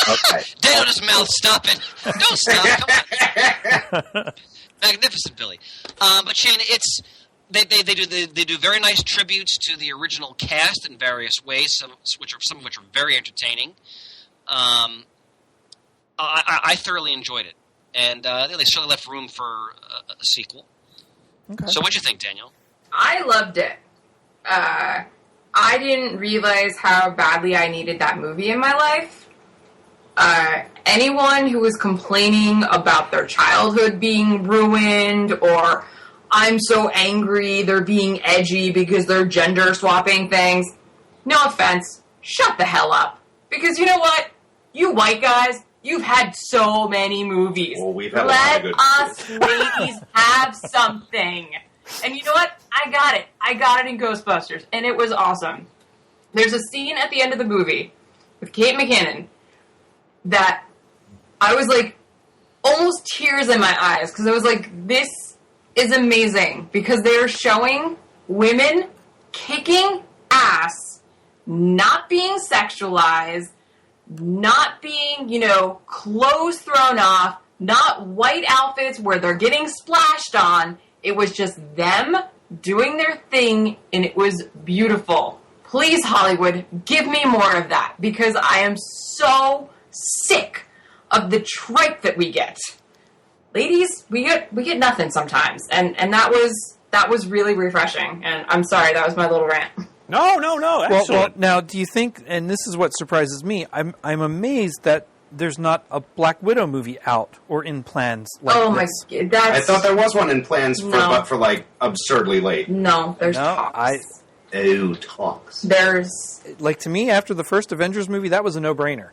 Okay. Down his mouth. Stop it. Don't stop. Come on. Magnificent, Billy. But Shane, they do very nice tributes to the original cast in various ways, some of which are very entertaining. I thoroughly enjoyed it, and they certainly left room for a sequel. Okay. So what'd you think, Daniel? I loved it. I didn't realize how badly I needed that movie in my life. Anyone who was complaining about their childhood being ruined, or I'm so angry they're being edgy because they're gender swapping things, no offense, shut the hell up. Because you know what? You white guys, you've had so many movies. Well, we've had Let a lot of good us ladies have something. And you know what? I got it. I got it in Ghostbusters, and it was awesome. There's a scene at the end of the movie with Kate McKinnon that I was like, almost tears in my eyes, because I was like, this is amazing, because they're showing women kicking ass not being sexualized, not being, clothes thrown off, not white outfits where they're getting splashed on. It was just them doing their thing, and it was beautiful. Please, Hollywood, give me more of that, because I am so sick of the tripe that we get. Ladies, we get nothing sometimes, and that was really refreshing. And I'm sorry, that was my little rant. No, excellent. Well, now, do you think, and this is what surprises me, I'm amazed that there's not a Black Widow movie out or in plans like this. My God, I thought there was one in plans, but for like absurdly late. No, there's talks. Talks. There's... Like, to me, after the first Avengers movie, that was a no-brainer.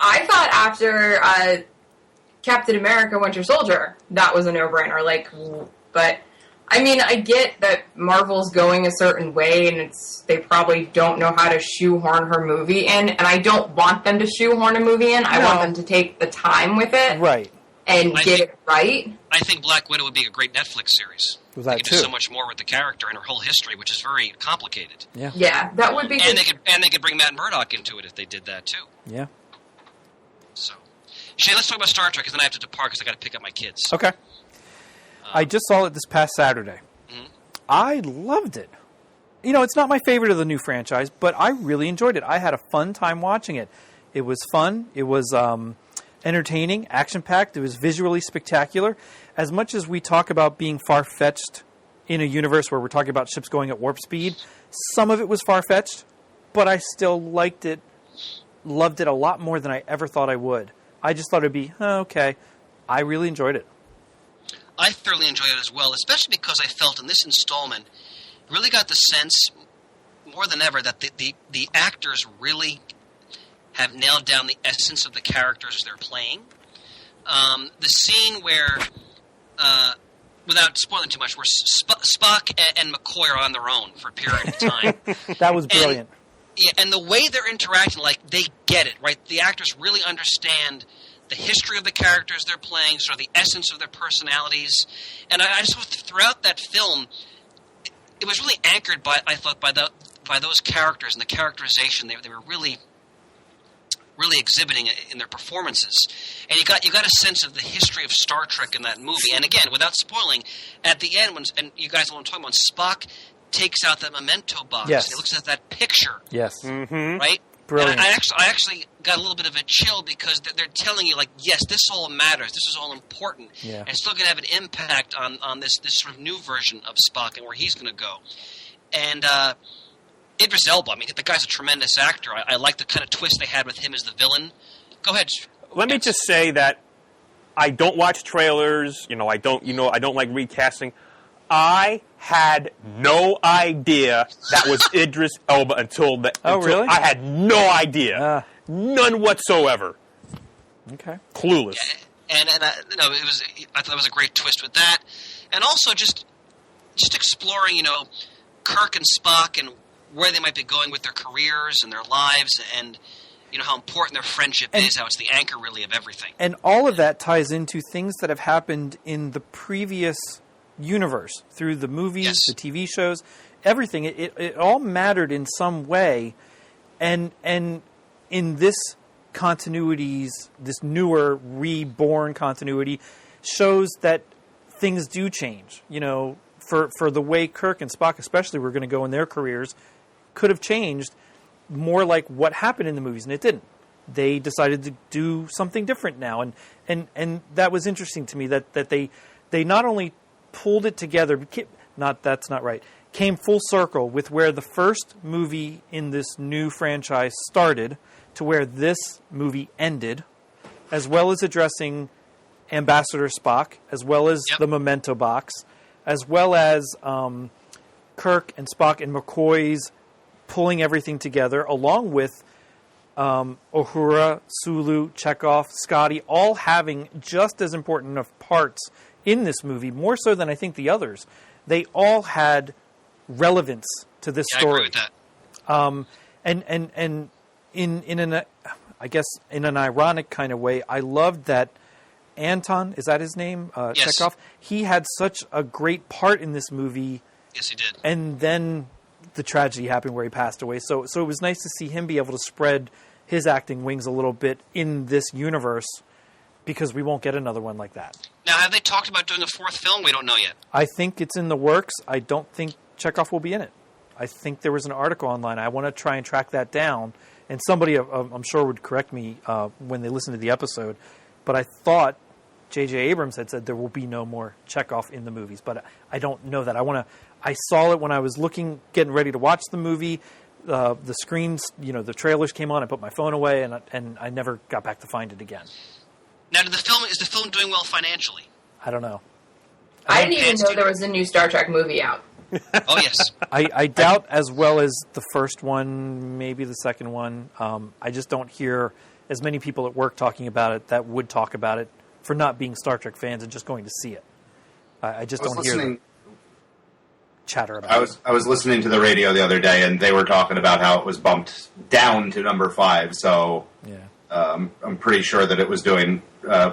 I thought after Captain America Winter Soldier, that was a no-brainer. But... I mean, I get that Marvel's going a certain way, and they probably don't know how to shoehorn her movie in, and I don't want them to shoehorn a movie in. I want them to take the time with it, right, and get it right. I think Black Widow would be a great Netflix series. With that they could do so much more with the character and her whole history, which is very complicated. Yeah, that would be. And they could bring Matt Murdock into it if they did that too. Yeah. So, Shay, let's talk about Star Trek, because then I have to depart because I got to pick up my kids. Okay. I just saw it this past Saturday. Mm-hmm. I loved it. It's not my favorite of the new franchise, but I really enjoyed it. I had a fun time watching it. It was fun. It was entertaining, action-packed. It was visually spectacular. As much as we talk about being far-fetched in a universe where we're talking about ships going at warp speed, some of it was far-fetched, but I still liked it, loved it a lot more than I ever thought I would. I just thought it would be, okay. I really enjoyed it. I thoroughly enjoyed it as well, especially because I felt in this installment, really got the sense, more than ever, that the actors really have nailed down the essence of the characters they're playing. The scene where, without spoiling too much, where Spock and McCoy are on their own for a period of time. That was brilliant. And the way they're interacting, like, they get it, right? The actors really understand the history of the characters they're playing, sort of the essence of their personalities. And I just thought throughout that film, it was really anchored by those characters and the characterization they were really exhibiting in their performances. And you got a sense of the history of Star Trek in that movie. And again, without spoiling, at the end, and you guys know what I'm talking about, Spock takes out that memento box. Yes. And he looks at that picture. Yes. Mm-hmm. Right? Brilliant. And I actually got a little bit of a chill because they're telling you, like, yes, this all matters. This is all important. Yeah. And it's still going to have an impact on this sort of new version of Spock and where he's going to go. And Idris Elba, I mean, the guy's a tremendous actor. I like the kind of twist they had with him as the villain. Go ahead. Let me just say that I don't watch trailers. I don't like recasting. I had no idea that was Idris Elba until really? I had no idea. None whatsoever. Okay. Clueless. And I thought it was a great twist with that. And also just exploring, Kirk and Spock and where they might be going with their careers and their lives, and how important their friendship is, how it's the anchor really of everything. And all of that ties into things that have happened in the previous universe, through the movies, Yes. the TV shows, everything. It all mattered in some way, and in this continuities, this newer reborn continuity, shows that things do change. For the way Kirk and Spock especially were going to go in their careers, could have changed more like what happened in the movies, and it didn't. They decided to do something different now, and that was interesting to me that they not only pulled it together, came full circle with where the first movie in this new franchise started to where this movie ended, as well as addressing Ambassador Spock, as well as the memento box, as well as Kirk and Spock and McCoy's pulling everything together, along with Uhura, Sulu, Chekhov, Scotty, all having just as important of parts in this movie, more so than I think the others. They all had relevance to this story. I agree with that. And in an ironic kind of way, I loved that Anton, is that his name? Yes. Chekhov. He had such a great part in this movie. Yes, he did. And then the tragedy happened where he passed away. So it was nice to see him be able to spread his acting wings a little bit in this universe, because we won't get another one like that. Now, have they talked about doing a fourth film? We don't know yet. I think it's in the works. I don't think Chekhov will be in it. I think there was an article online. I want to try and track that down. And somebody, I'm sure, would correct me when they listen to the episode. But I thought J.J. Abrams had said there will be no more Chekhov in the movies. But I don't know that. I saw it when I was getting ready to watch the movie. The screens, the trailers came on. I put my phone away, and I never got back to find it again. Now, is the film doing well financially? I don't know. I didn't even know there was a new Star Trek movie out. Oh, yes. I doubt as well as the first one, maybe the second one. I just don't hear as many people at work talking about it that would talk about it for not being Star Trek fans and just going to see it. I just don't hear the chatter about it. I was listening to the radio the other day, and they were talking about how it was bumped down to number 5. So yeah. I'm pretty sure that it was doing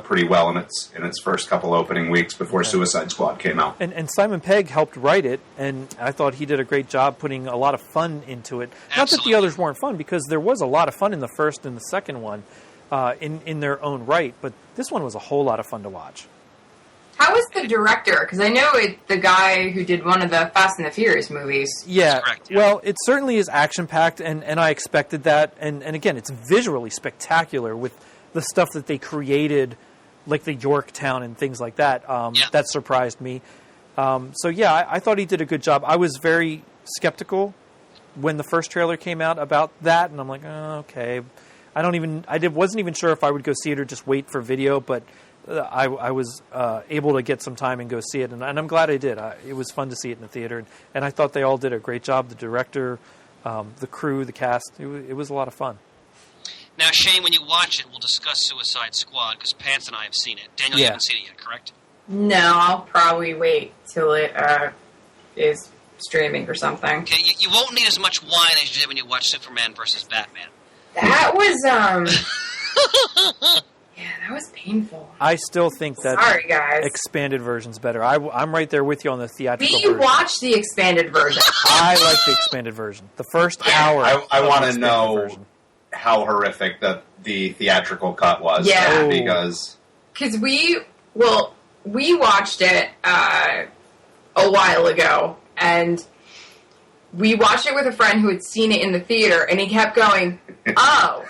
pretty well in its first couple opening weeks before Suicide Squad came out. And Simon Pegg helped write it, and I thought he did a great job putting a lot of fun into it. Absolutely. Not that the others weren't fun, because there was a lot of fun in the first and the second one in their own right, but this one was a whole lot of fun to watch. How was the director? Because I know the guy who did one of the Fast and the Furious movies. Yeah, That's correct, yeah. Well, it certainly is action-packed, and I expected that. And again, it's visually spectacular with the stuff that they created, like the Yorktown and things like that. That surprised me. I thought he did a good job. I was very skeptical when the first trailer came out about that, and I'm like, oh, okay. Wasn't even sure if I would go see it or just wait for video, but I was able to get some time and go see it, and I'm glad I did. It was fun to see it in the theater, and I thought they all did a great job. The director, the crew, the cast, it was a lot of fun. Now, Shane, when you watch it, we'll discuss Suicide Squad, because Pants and I have seen it. Daniel, you haven't seen it yet, correct? No, I'll probably wait till it is streaming or something. Okay, you won't need as much wine as you did when you watched Superman versus Batman. That was, yeah, that was painful. I still think that Sorry, guys. expanded version's better. I'm right there with you on the theatrical We version. watched the expanded version. I like the expanded version. The first hour. I want to of the know expanded version. how horrific that the theatrical cut was. Yeah. Because we watched it a while ago, and we watched it with a friend who had seen it in the theater, and he kept going, oh,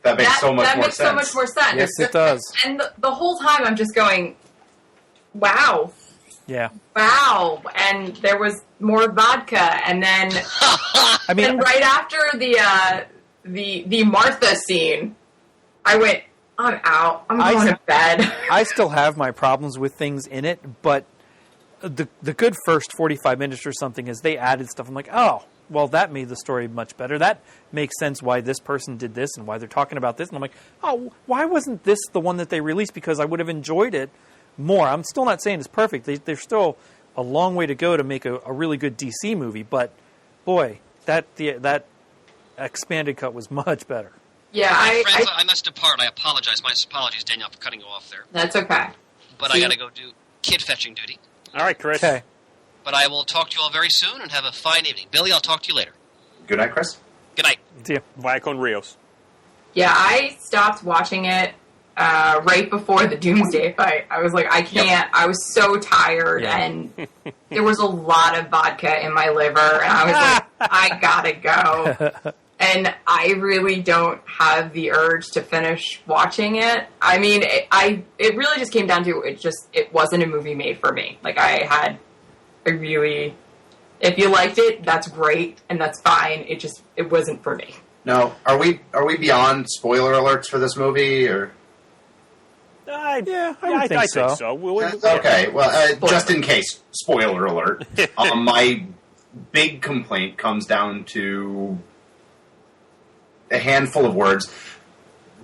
that makes so much more sense. so much more sense. Yes, it does. And the whole time I'm just going, wow. Yeah. Wow. And there was more vodka, and then and right after the Martha scene, I went, I'm out. I'm going to bed. I still have my problems with things in it, but the good first 45 minutes or something is they added stuff. I'm like, oh, well, that made the story much better. That makes sense why this person did this and why they're talking about this. And I'm like, oh, why wasn't this the one that they released? Because I would have enjoyed it more. I'm still not saying it's perfect. There's still a long way to go to make a really good DC movie. But, boy, that expanded cut was much better. Yeah, Friends, I must depart. I apologize. My apologies, Danielle, for cutting you off there. That's okay. But I got to go do kid fetching duty. All right, Chris. Okay. But I will talk to you all very soon and have a fine evening. Billy, I'll talk to you later. good night, Chris. Good night. Yeah. Viacom Rios. Yeah, I stopped watching it right before the Doomsday fight. I was like, I can't. Yep. I was so tired, and there was a lot of vodka in my liver, and I was like, I gotta go. And I really don't have the urge to finish watching it. I mean, it really just came down to it wasn't a movie made for me. Like, if you liked it, that's great, and that's fine. It wasn't for me. No, are we beyond spoiler alerts for this movie, or? I think I so. think so. Okay, well, just in case, spoiler alert. My big complaint comes down to a handful of words.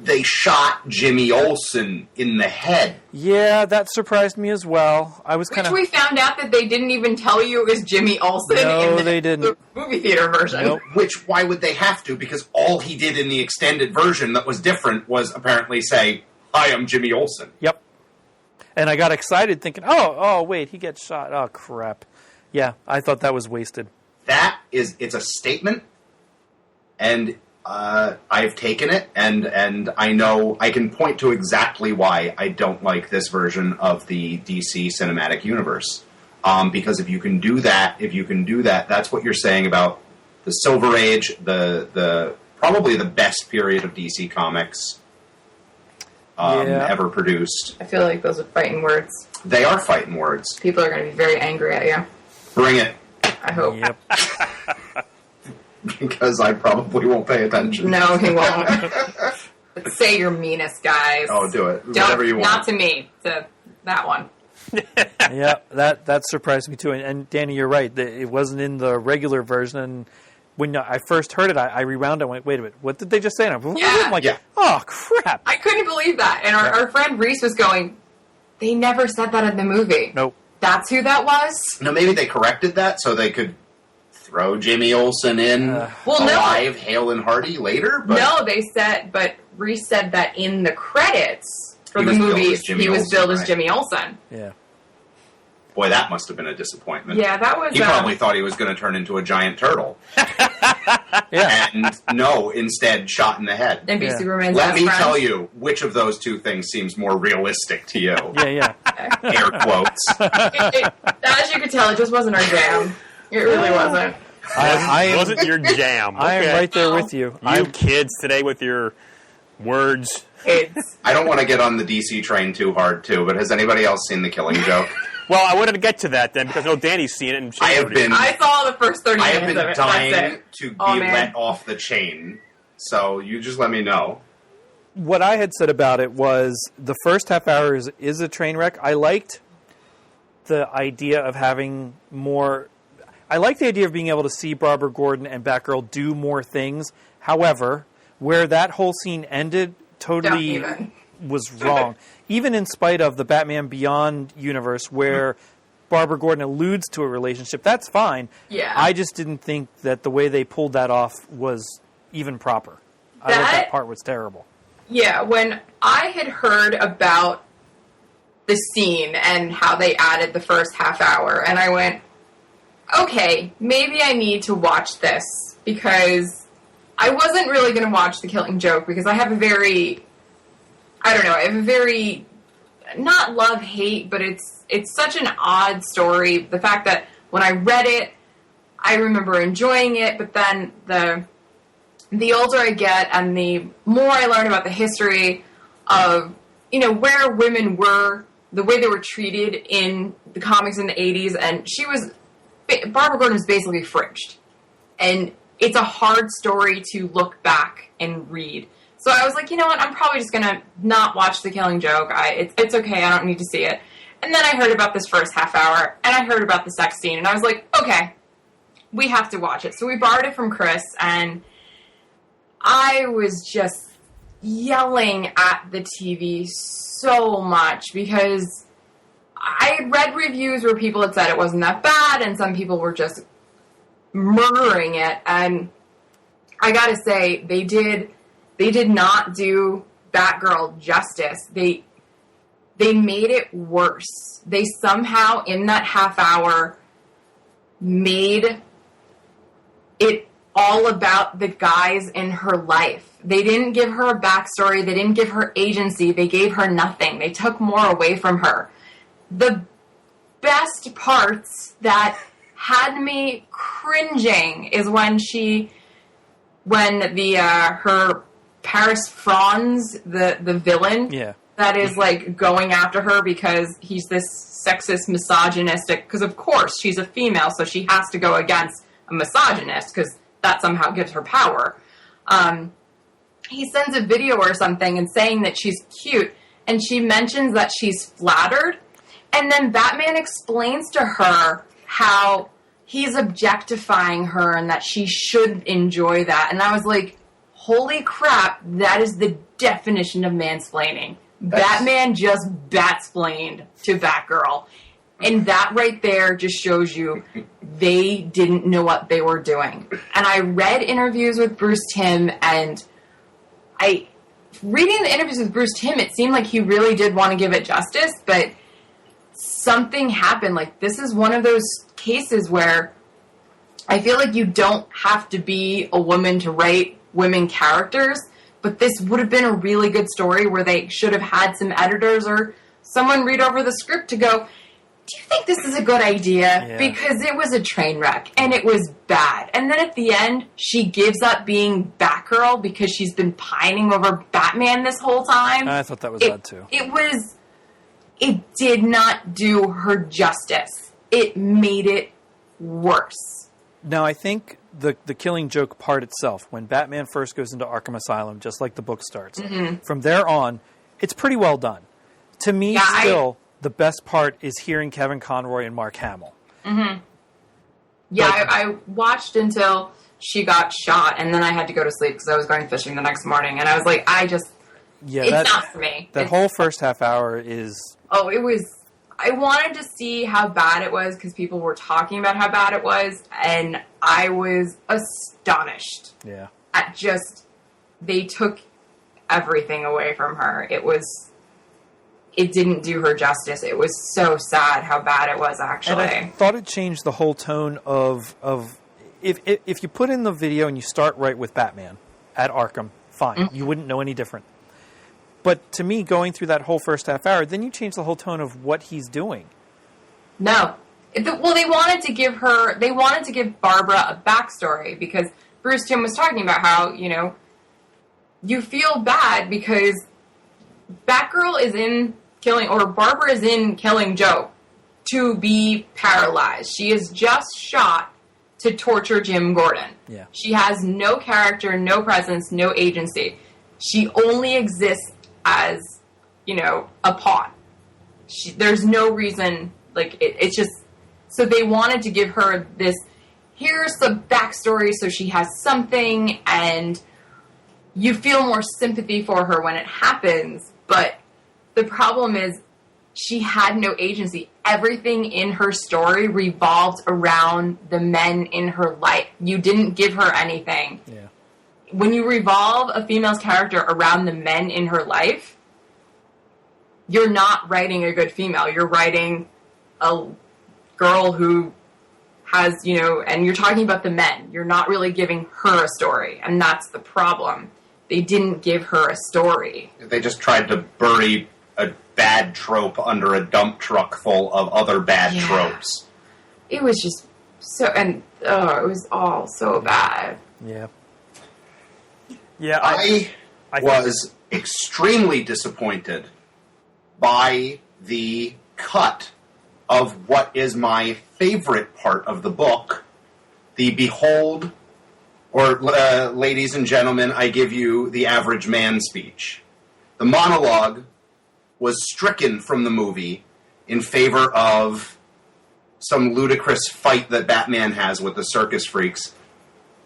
They shot Jimmy Olsen in the head. Yeah, that surprised me as well. I was kind of. We found out that they didn't even tell you it was Jimmy Olsen in they didn't. the movie theater version. Nope. Which, why would they have to? Because all he did in the extended version that was different was apparently say, "Hi, I'm Jimmy Olsen." Yep. And I got excited thinking, oh, wait, he gets shot. Oh, crap. Yeah, I thought that was wasted. it's a statement, and I've taken it, and I know I can point to exactly why I don't like this version of the DC cinematic universe. Because if you can do that, that's what you're saying about the Silver Age, the probably the best period of DC Comics ever produced. I feel like those are fighting words. They are fighting words. People are going to be very angry at you. Bring it. I hope. Yep. Because I probably won't pay attention. No, he won't. But say your meanest, guys. Oh, do it. Whatever you want. Not to me. To that one. Yeah, that surprised me too. And Danny, you're right. It wasn't in the regular version. And when I first heard it, I rewound it and went, wait a minute, what did they just say? And I'm like, oh, crap. I couldn't believe that. And our friend Reese was going, they never said that in the movie. Nope. That's who that was? No, maybe they corrected that so they could throw Jimmy Olsen in alive, hale and hearty later? But no, they said, but Reese said that in the credits for the movie, he was billed as Jimmy Olsen. Yeah. Boy, that must have been a disappointment. Yeah, that was... He probably thought he was going to turn into a giant turtle. Yeah. And no, instead shot in the head. And be Superman's Let me friend. tell you which of those two things seems more realistic to you. Yeah. Air quotes. As you could tell, it just wasn't our jam. It really wasn't. I wasn't your jam. I am Okay. right there with you. You kids today with your words. I don't want to get on the DC train too hard, too, but has anybody else seen The Killing Joke? Well, I wanted to get to that then because I know Danny's seen it. And I saw the first 30 I minutes have of been it. dying That's it. to be Oh, man. let off the chain, so you just let me know. What I had said about it was the first half hour is a train wreck. I liked the idea of having more... I like the idea of being able to see Barbara Gordon and Batgirl do more things. However, where that whole scene ended totally was wrong. Even in spite of the Batman Beyond universe where Barbara Gordon alludes to a relationship, that's fine. Yeah. I just didn't think that the way they pulled that off was even proper. I thought that part was terrible. Yeah, when I had heard about the scene and how they added the first half hour, and I went, okay, maybe I need to watch this, because I wasn't really going to watch The Killing Joke, because I have a very, not love-hate, but it's such an odd story. The fact that when I read it, I remember enjoying it, but then the older I get and the more I learn about the history of, where women were, the way they were treated in the comics in the 80s, and Barbara Gordon was basically fridged. And it's a hard story to look back and read. So I was like, you know what, I'm probably just going to not watch The Killing Joke. It's okay, I don't need to see it. And then I heard about this first half hour, and I heard about the sex scene, and I was like, okay, we have to watch it. So we borrowed it from Chris, and I was just yelling at the TV so much, because I had read reviews where people had said it wasn't that bad, and some people were just murdering it, and I gotta say, they did not do Batgirl justice. They made it worse. They somehow, in that half hour, made it all about the guys in her life. They didn't give her a backstory. They didn't give her agency. They gave her nothing. They took more away from her. The best parts that had me cringing is when her Paris Franz, the villain, that is like going after her because he's this sexist, misogynistic, because of course she's a female, so she has to go against a misogynist because that somehow gives her power. He sends a video or something and saying that she's cute, and she mentions that she's flattered, and then Batman explains to her how he's objectifying her and that she should enjoy that. And I was like, holy crap, that is the definition of mansplaining. Batman just batsplained to Batgirl. And that right there just shows you they didn't know what they were doing. And I read interviews with Bruce Timm, and reading the interviews with Bruce Timm, it seemed like he really did want to give it justice, but something happened. Like, this is one of those cases where I feel like you don't have to be a woman to write women characters, but this would have been a really good story where they should have had some editors or someone read over the script to go, do you think this is a good idea? Yeah. Because it was a train wreck, and it was bad. And then at the end, she gives up being Batgirl because she's been pining over Batman this whole time. I thought that was odd, too. It did not do her justice. It made it worse. Now, I think the Killing Joke part itself, when Batman first goes into Arkham Asylum, just like the book starts, from there on, it's pretty well done. To me, the best part is hearing Kevin Conroy and Mark Hamill. Mm-hmm. Yeah, I watched until she got shot, and then I had to go to sleep because I was going fishing the next morning, and I was like, it's not for me. That whole first half hour is... Oh, it was... I wanted to see how bad it was because people were talking about how bad it was, and I was astonished. Yeah. At just... They took everything away from her. It didn't do her justice. It was so sad how bad it was, actually. And I thought it changed the whole tone of if you put in the video and you start right with Batman at Arkham, fine. Mm-hmm. You wouldn't know any different. But to me, going through that whole first half hour, then you change the whole tone of what he's doing. No. Well, they wanted to give Barbara a backstory because Bruce Timm was talking about how, you feel bad because Batgirl is in Barbara is in Killing Joke to be paralyzed. She is just shot to torture Jim Gordon. Yeah. She has no character, no presence, no agency. She only exists as, a pawn. There's no reason, it's just... So they wanted to give her this, here's the backstory so she has something, and you feel more sympathy for her when it happens, but the problem is she had no agency. Everything in her story revolved around the men in her life. You didn't give her anything. Yeah. When you revolve a female's character around the men in her life, you're not writing a good female. You're writing a girl who has, and you're talking about the men. You're not really giving her a story, and that's the problem. They didn't give her a story. They just tried to bury a bad trope under a dump truck full of other bad tropes. It was just so, and it was all so bad. Yeah. Yeah, I was extremely disappointed by the cut of what is my favorite part of the book, the behold, or ladies and gentlemen, I give you the average man speech. The monologue was stricken from the movie in favor of some ludicrous fight that Batman has with the circus freaks.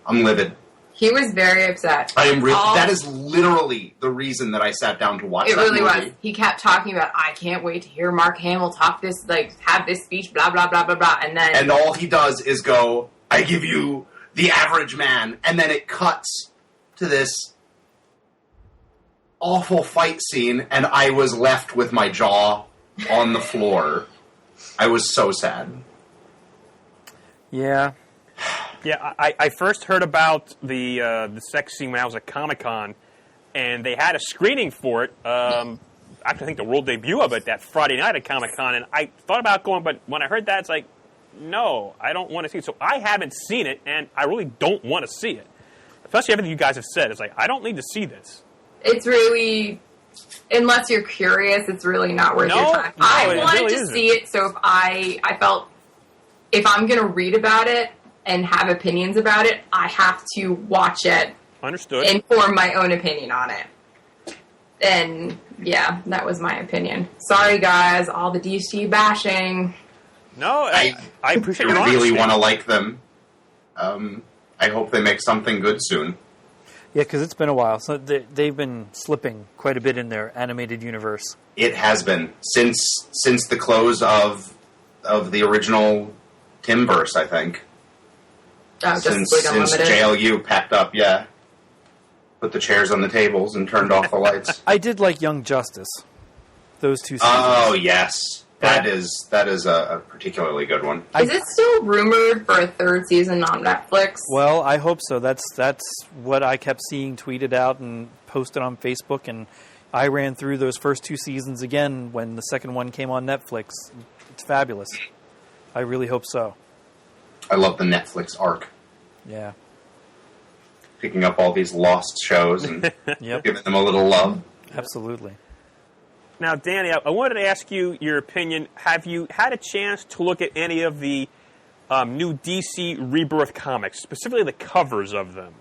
I'm livid. He was very upset. I am that is literally the reason that I sat down to watch that movie. It really was. He kept talking about, I can't wait to hear Mark Hamill talk this, have this speech, blah, blah, blah, blah, blah, and then... And all he does is go, I give you the average man, and then it cuts to this awful fight scene, and I was left with my jaw on the floor. I was so sad. Yeah. Yeah, I first heard about the sex scene when I was at Comic-Con, and they had a screening for it. Actually, I think the world debut of it that Friday night at Comic-Con, and I thought about going, but when I heard that, it's like, no, I don't want to see it. So I haven't seen it, and I really don't want to see it. Especially everything you guys have said. It's like, I don't need to see this. It's really, unless you're curious, it's really not worth your time. I wanted to see it, so if I felt, if I'm going to read about it and have opinions about it, I have to watch it. Understood. And form my own opinion on it. And, yeah, that was my opinion. Sorry, guys, all the DC bashing. No, I appreciate your honesty. I really want to like them. I hope they make something good soon. Yeah, because it's been a while. So they've been slipping quite a bit in their animated universe. It has been. Since the close of the original Timverse, I think. Since JLU packed up, put the chairs on the tables and turned off the lights. I did like Young Justice. Those two seasons. Oh, yes. That is a particularly good one. Is it still rumored for a third season on Netflix? Well, I hope so. That's what I kept seeing tweeted out and posted on Facebook, and I ran through those first 2 seasons again when the second one came on Netflix. It's fabulous. I really hope so. I love the Netflix arc. Yeah. Picking up all these lost shows and Yep. giving them a little love. Absolutely. Now, Danny, I wanted to ask you your opinion. Have you had a chance to look at any of the new DC Rebirth comics, specifically the covers of them?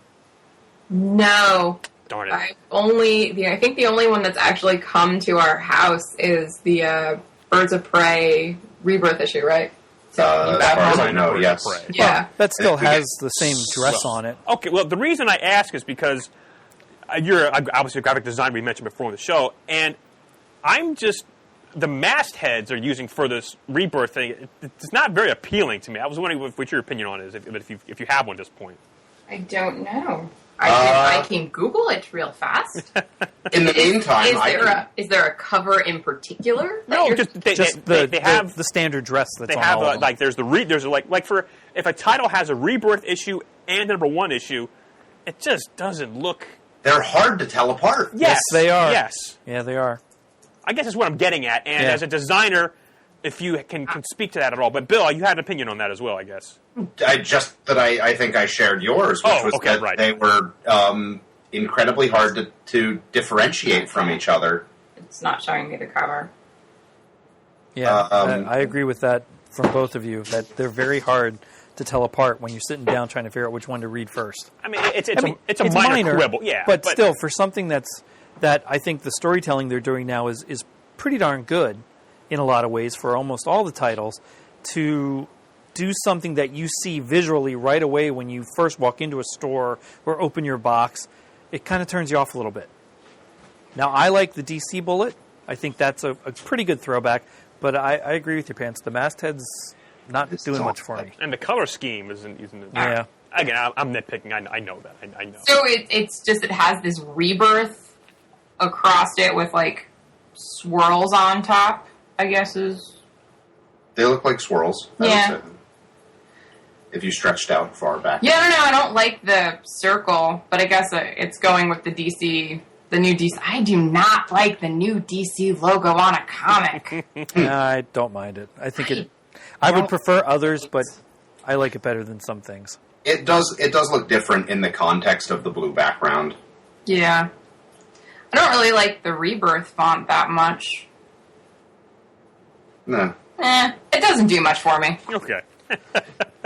No. Darn it. I think the only one that's actually come to our house is the Birds of Prey Rebirth issue, right? As far as I know, yes. Yeah. Well, that still has the same dress on it. Okay, well, the reason I ask is because you're obviously a graphic designer we mentioned before on the show, and I'm just... The mastheads are using for this Rebirth thing, it's not very appealing to me. I was wondering what your opinion on it is, if you have one at this point. I don't know. I can Google it real fast. In the meantime, is there a cover in particular? No, just they have the standard dress that's they on have all of them. like there's like for if a title has a Rebirth issue and a #1 issue, it just doesn't look. They're hard to tell apart. Yes, they are. Yes, Yeah, they are. I guess that's what I'm getting at. And as a designer, if you can speak to that at all, but Bill, you had an opinion on that as well, I guess. I think I shared yours, which was that right. they were incredibly hard to differentiate from each other. It's not showing me the cover. Yeah, I agree with that from both of you, that they're very hard to tell apart when you're sitting down trying to figure out which one to read first. I mean, it's a minor quibble, yeah. But still, for something that I think the storytelling they're doing now is pretty darn good in a lot of ways for almost all the titles, to do something that you see visually right away when you first walk into a store or open your box, it kind of turns you off a little bit. Now, I like the DC Bullet. I think that's a pretty good throwback, but I agree with your pants. The masthead's not doing much for me. And the color scheme isn't Yeah. Again, I'm nitpicking. I know that. I know. So it's just it has this rebirth across it with like swirls on top, I guess is. They look like swirls. Yeah. If you stretched out far back. Yeah, I don't like the circle, but I guess it's going with the new DC. I do not like the new DC logo on a comic. I don't mind it. I think I would prefer others, but I like it better than some things. It does look different in the context of the blue background. Yeah. I don't really like the Rebirth font that much. No. It doesn't do much for me. Okay.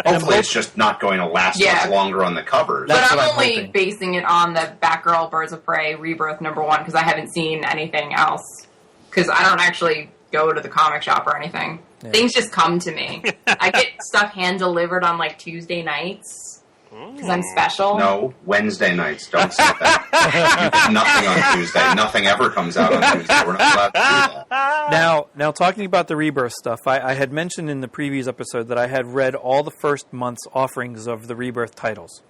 Hopefully it's just not going to last much longer on the covers. But That's I'm what I'm only hoping. basing it on the Batgirl Birds of Prey Rebirth #1 because I haven't seen anything else. Because I don't actually go to the comic shop or anything. Yeah. Things just come to me. I get stuff hand-delivered on like Tuesday nights because I'm special. No, Wednesday nights. Don't say that. You get nothing on Tuesday. Nothing ever comes out on Tuesday. We're not allowed to do that. Now talking about the Rebirth stuff, I had mentioned in the previous episode that I had read all the first month's offerings of the Rebirth titles.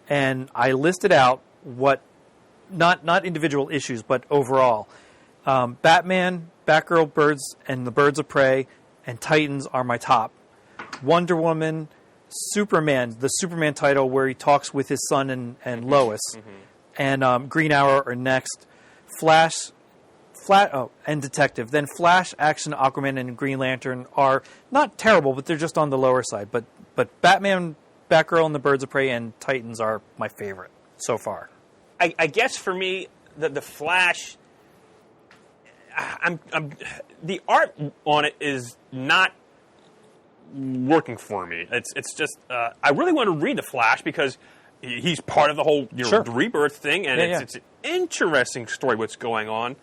And I listed out what, not individual issues, but overall. Batman, Batgirl, Birds, and the Birds of Prey, and Titans are my top. Wonder Woman, Superman, the Superman title where he talks with his son and Lois, and Green Arrow are next. And Detective. Then Flash, Action, Aquaman, and Green Lantern are not terrible, but they're just on the lower side. But Batman, Batgirl, and the Birds of Prey, and Titans are my favorite so far. I guess for me, the Flash. The art on it is not working for me. It's just I really want to read the Flash because he's part of the whole the Rebirth thing, and it's an interesting story what's going on.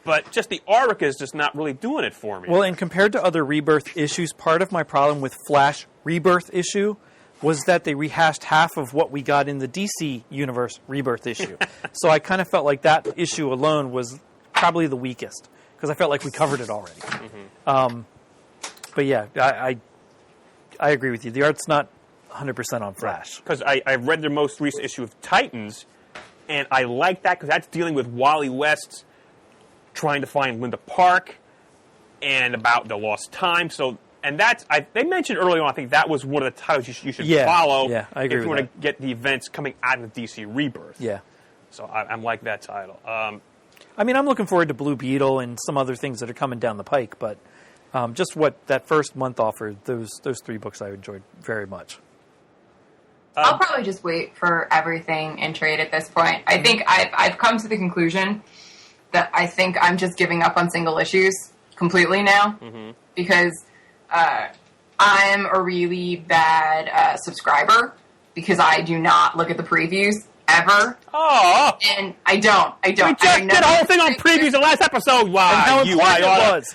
But just the arc is just not really doing it for me. Well, and compared to other Rebirth issues, part of my problem with Flash Rebirth issue was that they rehashed half of what we got in the DC Universe Rebirth issue. So I kind of felt like that issue alone was probably the weakest because I felt like we covered it already. But yeah, I agree with you. The art's not 100% on Flash. Because I read their most recent issue of Titans, and I like that because that's dealing with Wally West trying to find Linda Park. and about the lost time. So, and they mentioned early on, I think that was one of the titles you should follow Yeah, I agree if you with want to get the events coming out of DC Rebirth. Yeah. So I'm like that title. I mean, I'm looking forward to Blue Beetle and some other things that are coming down the pike, but just what that first month offered, those 3 books I enjoyed very much. I'll probably just wait for everything in trade at this point. I think I've come to the conclusion that I think I'm just giving up on single issues completely now because I'm a really bad subscriber because I do not look at the previews ever. Oh! And I don't. We just did a whole thing on previews the last episode. Wow, And how important it was.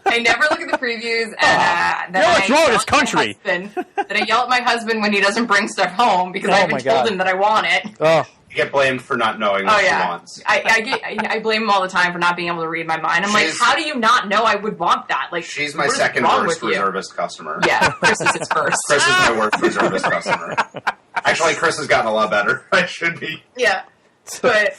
I never look at the previews, and then what's wrong with this country? Then I yell at my husband when he doesn't bring stuff home because I haven't told him that I want it. Oh. You get blamed for not knowing what he wants. I blame him all the time for not being able to read my mind. I'm like, how do you not know I would want that? Like, she's my second worst reservist customer. Yeah, Chris is his first. Chris is my worst reservist customer. Actually, Chris has gotten a lot better. I should be. Yeah, but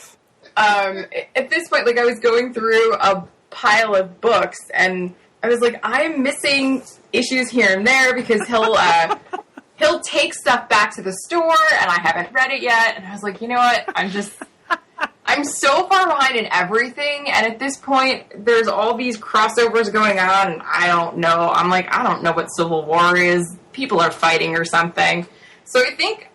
at this point, like, I was going through a pile of books, and I was like, I'm missing issues here and there because he'll take stuff back to the store, and I haven't read it yet. And I was like, you know what? I'm so far behind in everything, and at this point, there's all these crossovers going on, and I don't know. I'm like, I don't know what Civil War is. People are fighting or something. So I think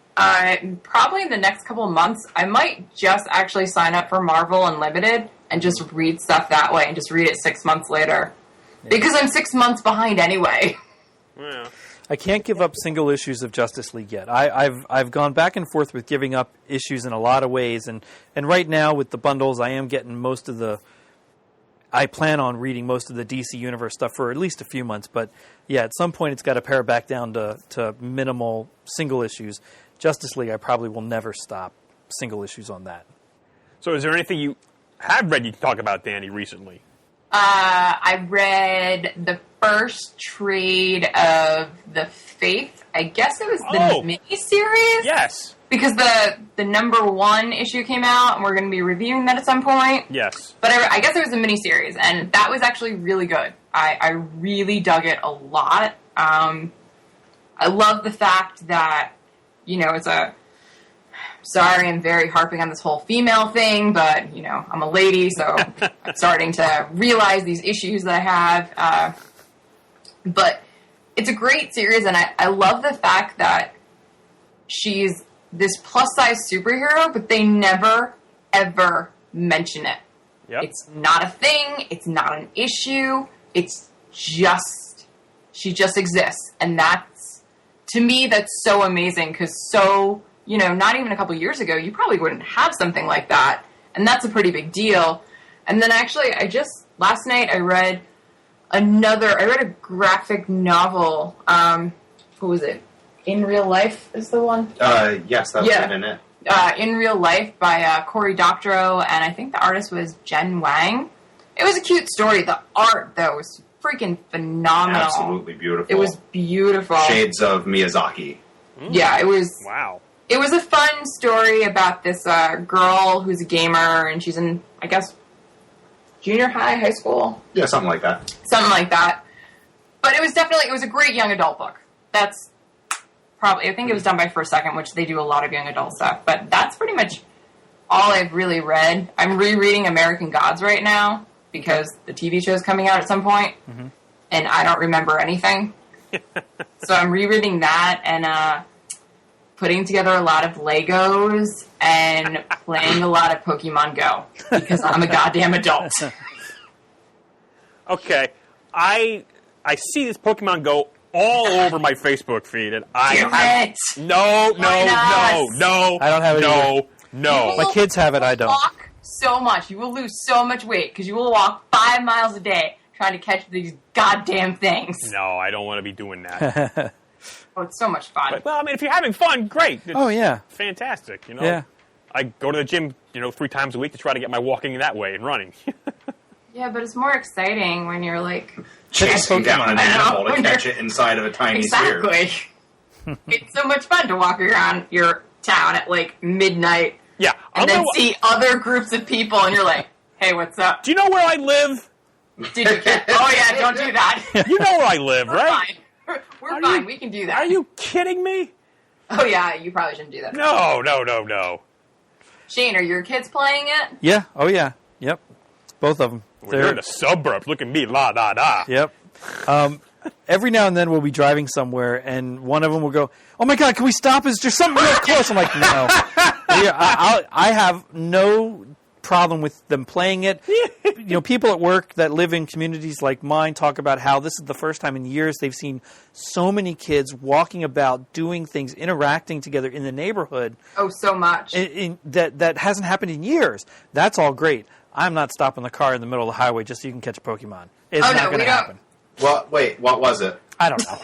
probably in the next couple of months, I might just actually sign up for Marvel Unlimited and just read stuff that way and just read it 6 months later. Yeah. Because I'm 6 months behind anyway. Yeah. I can't give up single issues of Justice League yet. I've gone back and forth with giving up issues in a lot of ways, and right now with the bundles, I am getting most of the. I plan on reading most of the DC Universe stuff for at least a few months, but yeah, at some point it's got to pare back down to minimal single issues. Justice League, I probably will never stop single issues on that. So, is there anything you have read you can talk about, Danny, recently? I read the first trade of The Faith. I guess it was the miniseries? Yes. Because the number 1 issue came out, and we're going to be reviewing that at some point. Yes. But I guess it was a miniseries, and that was actually really good. I really dug it a lot. I love the fact that, you know, it's a... Sorry, I'm very harping on this whole female thing, but, you know, I'm a lady, so I'm starting to realize these issues that I have. But it's a great series, and I love the fact that she's this plus-size superhero, but they never, ever mention it. Yep. It's not a thing. It's not an issue. It's just... She just exists. And that's... To me, that's so amazing, because you know, not even a couple years ago, you probably wouldn't have something like that. And that's a pretty big deal. And then actually, last night I read a graphic novel. What was it? In Real Life is the one? Yes, that's it in it. In Real Life by Cory Doctorow, and I think the artist was Jen Wang. It was a cute story. The art, though, was freaking phenomenal. Absolutely beautiful. It was beautiful. Shades of Miyazaki. Yeah, it was... Wow. It was a fun story about this girl who's a gamer, and she's in, I guess, junior high school? Yeah, something like that. Something like that. But it was a great young adult book. That's probably, I think it was done by First Second, which they do a lot of young adult stuff. But that's pretty much all I've really read. I'm rereading American Gods right now, because the TV show is coming out at some point, and I don't remember anything. So I'm rereading that, and putting together a lot of Legos and playing a lot of Pokemon Go because I'm a goddamn adult. Okay, I see this Pokemon Go all over my Facebook feed, and No. I don't have it either. No. My kids have it, I don't. Walk so much. You will lose so much weight because you will walk 5 miles a day trying to catch these goddamn things. No, I don't want to be doing that. Oh, it's so much fun. But, well, I mean, if you're having fun, great. It's fantastic, you know? Yeah. I go to the gym, 3 times a week to try to get my walking that way and running. Yeah, but it's more exciting when you're, like... Chasing down an animal to catch it inside of a tiny sphere. Exactly. It's so much fun to walk around your town at, like, midnight. Yeah. And then see other groups of people, and you're like, hey, what's up? Do you know where I live? Did you kiss? Oh, yeah, don't do that. You know where I live, We're right? fine. We're fine. We can do that. Are you kidding me? Oh, yeah, you probably shouldn't do that. No. Shane, are your kids playing it? Yeah. Oh, yeah. Yep. Both of them. Well, you're in the suburbs. Look at me. La da da. Yep. Every now and then we'll be driving somewhere, and one of them will go, "Oh my God, can we stop? Is there something real close?" I'm like, "No." I have no problem with them playing it. People at work that live in communities like mine talk about how this is the first time in years they've seen so many kids walking about, doing things, interacting together in the neighborhood. Oh, so much. That hasn't happened in years. That's all great. I'm not stopping the car in the middle of the highway just so you can catch a Pokemon. It's not going to happen. Well, wait, what was it? I don't know.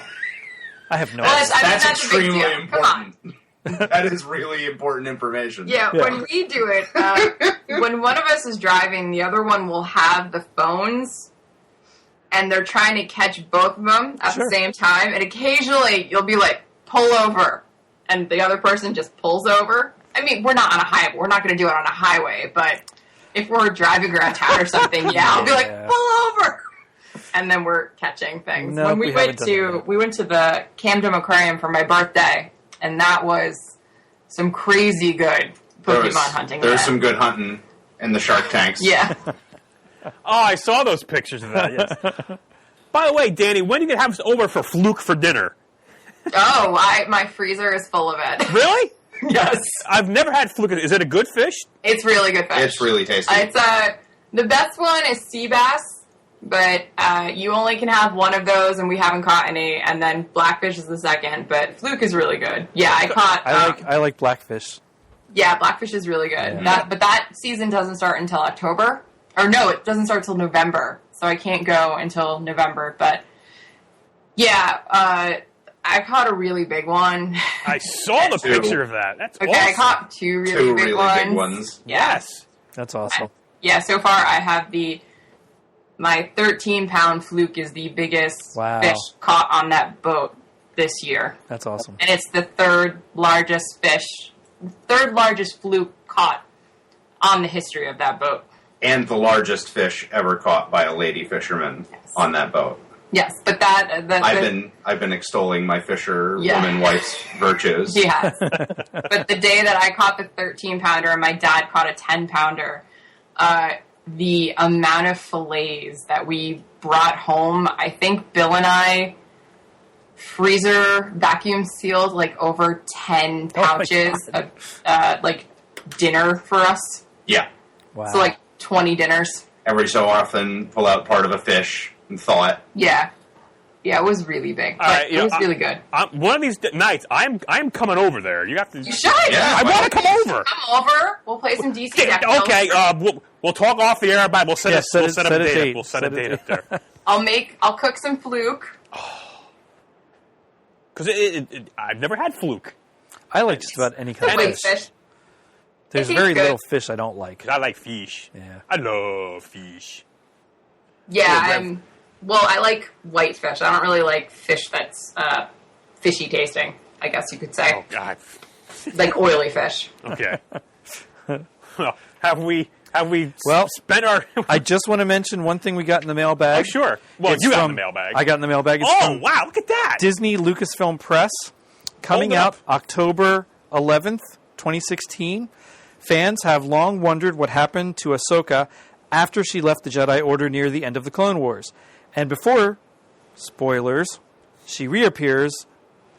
I have no Well, idea. That's a big extremely deal. important. That is really important information. Yeah, when we do it, when one of us is driving, the other one will have the phones, and they're trying to catch both of them at the same time. And occasionally, you'll be like, "Pull over," and the other person just pulls over. I mean, we're not on a highway. We're not going to do it on a highway, but if we're driving around town or something, I'll be like, "Pull over," and then we're catching things. No, when we went to the Camden Aquarium for my birthday. And that was some crazy good Pokemon hunting. There was some good hunting in the shark tanks. Yeah. Oh, I saw those pictures of that, yes. By the way, Danny, when are you going to have us over for Fluke for dinner? Oh, my freezer is full of it. Really? Yes. I've never had Fluke. Is it a good fish? It's really good fish. It's really tasty. It's the best one is sea bass, but you only can have one of those, and we haven't caught any. And then blackfish is the second, but Fluke is really good. Yeah, I caught. I like blackfish. Yeah, blackfish is really good. Yeah. But that season doesn't start until October. Or no, it doesn't start till November. So I can't go until November. But yeah, I caught a really big one. I saw the picture of that. That's okay, awesome. I caught two really big ones. Yes. That's awesome. So far I have my 13-pound Fluke is the biggest fish caught on that boat this year. That's awesome. And it's the third largest Fluke caught on the history of that boat. And the largest fish ever caught by a lady fisherman on that boat. Yes, but I've been extolling my fisherwoman wife's virtues. Yes. But the day that I caught the 13-pounder and my dad caught a 10-pounder, the amount of fillets that we brought home, I think Bill and I freezer vacuum sealed like over 10 pouches of like dinner for us. Yeah. Wow. So like 20 dinners. Every so often, pull out part of a fish and thaw it. Yeah. Yeah, it was really big. But it was really good. One of these nights, I'm coming over there. You have to. You should. Yeah, I want to come over. Come over. We'll play some DC deck. Okay. We'll talk off the air, but we'll set a date. We'll set a date up there. I'll cook some Fluke. Because I've never had Fluke. I like just about any kind of Wait, fish. There's very little fish I don't like. I like fish. Yeah. I love fish. Yeah, I like white fish. I don't really like fish that's fishy tasting, I guess you could say. Oh, God. Like oily fish. Okay. Well, have we spent our... I just want to mention one thing we got in the mailbag. Oh, sure. Well, It's you got in from- the mailbag. I got in the mailbag. It's Oh, from wow, look at that. Disney Lucasfilm Press, coming Hold up. out October 11th, 2016. Fans have long wondered what happened to Ahsoka after she left the Jedi Order near the end of the Clone Wars. And before, spoilers, she reappears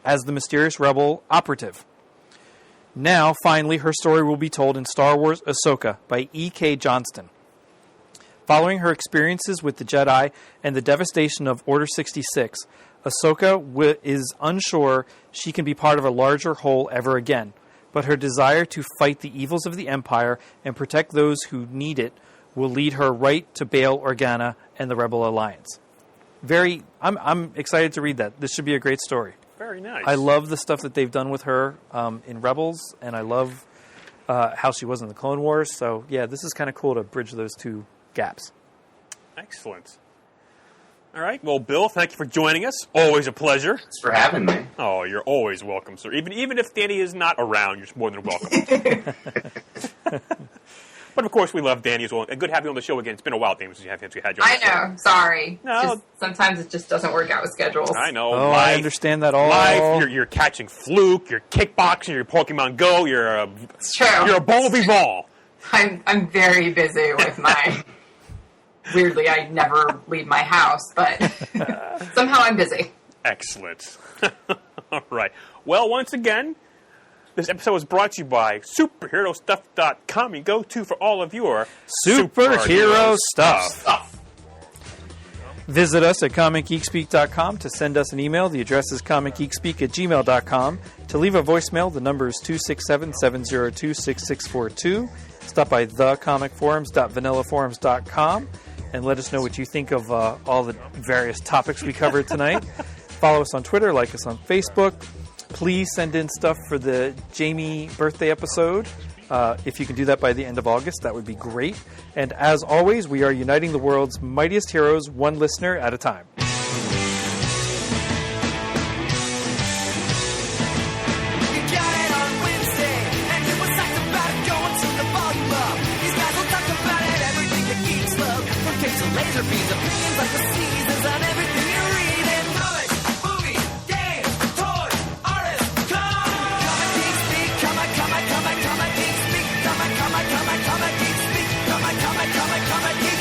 as the mysterious rebel operative. Now, finally, her story will be told in Star Wars Ahsoka by E.K. Johnston. Following her experiences with the Jedi and the devastation of Order 66, Ahsoka is unsure she can be part of a larger whole ever again, but her desire to fight the evils of the Empire and protect those who need it will lead her right to Bail Organa and the Rebel Alliance. I'm excited to read that. This should be a great story. Very nice. I love the stuff that they've done with her in Rebels, and I love how she was in the Clone Wars. So, yeah, this is kind of cool to bridge those two gaps. Excellent. All right. Well, Bill, thank you for joining us. Always a pleasure. Thanks for having me. Oh, you're always welcome, sir. Even if Danny is not around, you're more than welcome. But of course, we love Danny as well. And good having you on the show again. It's been a while, Danny, since we had you on the I show. know. Sorry. No. Just, sometimes it just doesn't work out with schedules. I know. Oh, I understand that all. Life, you're catching Fluke, you're kickboxing, you're Pokemon Go, you're a bon vivant. I'm very busy with my... Weirdly, I never leave my house, but somehow I'm busy. Excellent. All right. Well, once again, this episode was brought to you by SuperheroStuff.com. You go to for all of your superhero stuff. Visit us at ComicGeekSpeak.com to send us an email. The address is ComicGeekSpeak@gmail.com. To leave a voicemail, the number is 267-702-6642. Stop by thecomicforums.vanillaforums.com and let us know what you think of all the various topics we covered tonight. Follow us on Twitter, like us on Facebook. Please send in stuff for the Jamie birthday episode. If you can do that by the end of August, that would be great. And as always, we are uniting the world's mightiest heroes, one listener at a time. You got it on Wednesday, and you were psyched about it, going to the volume up. These guys will talk about it, everything that geeks love. From cakes to laser beams, opinions like the seasons on everything you read in comics, movies, games, toys, artists, Comic Geek Speak, Comic Geek Speak, Comic Geek Speak.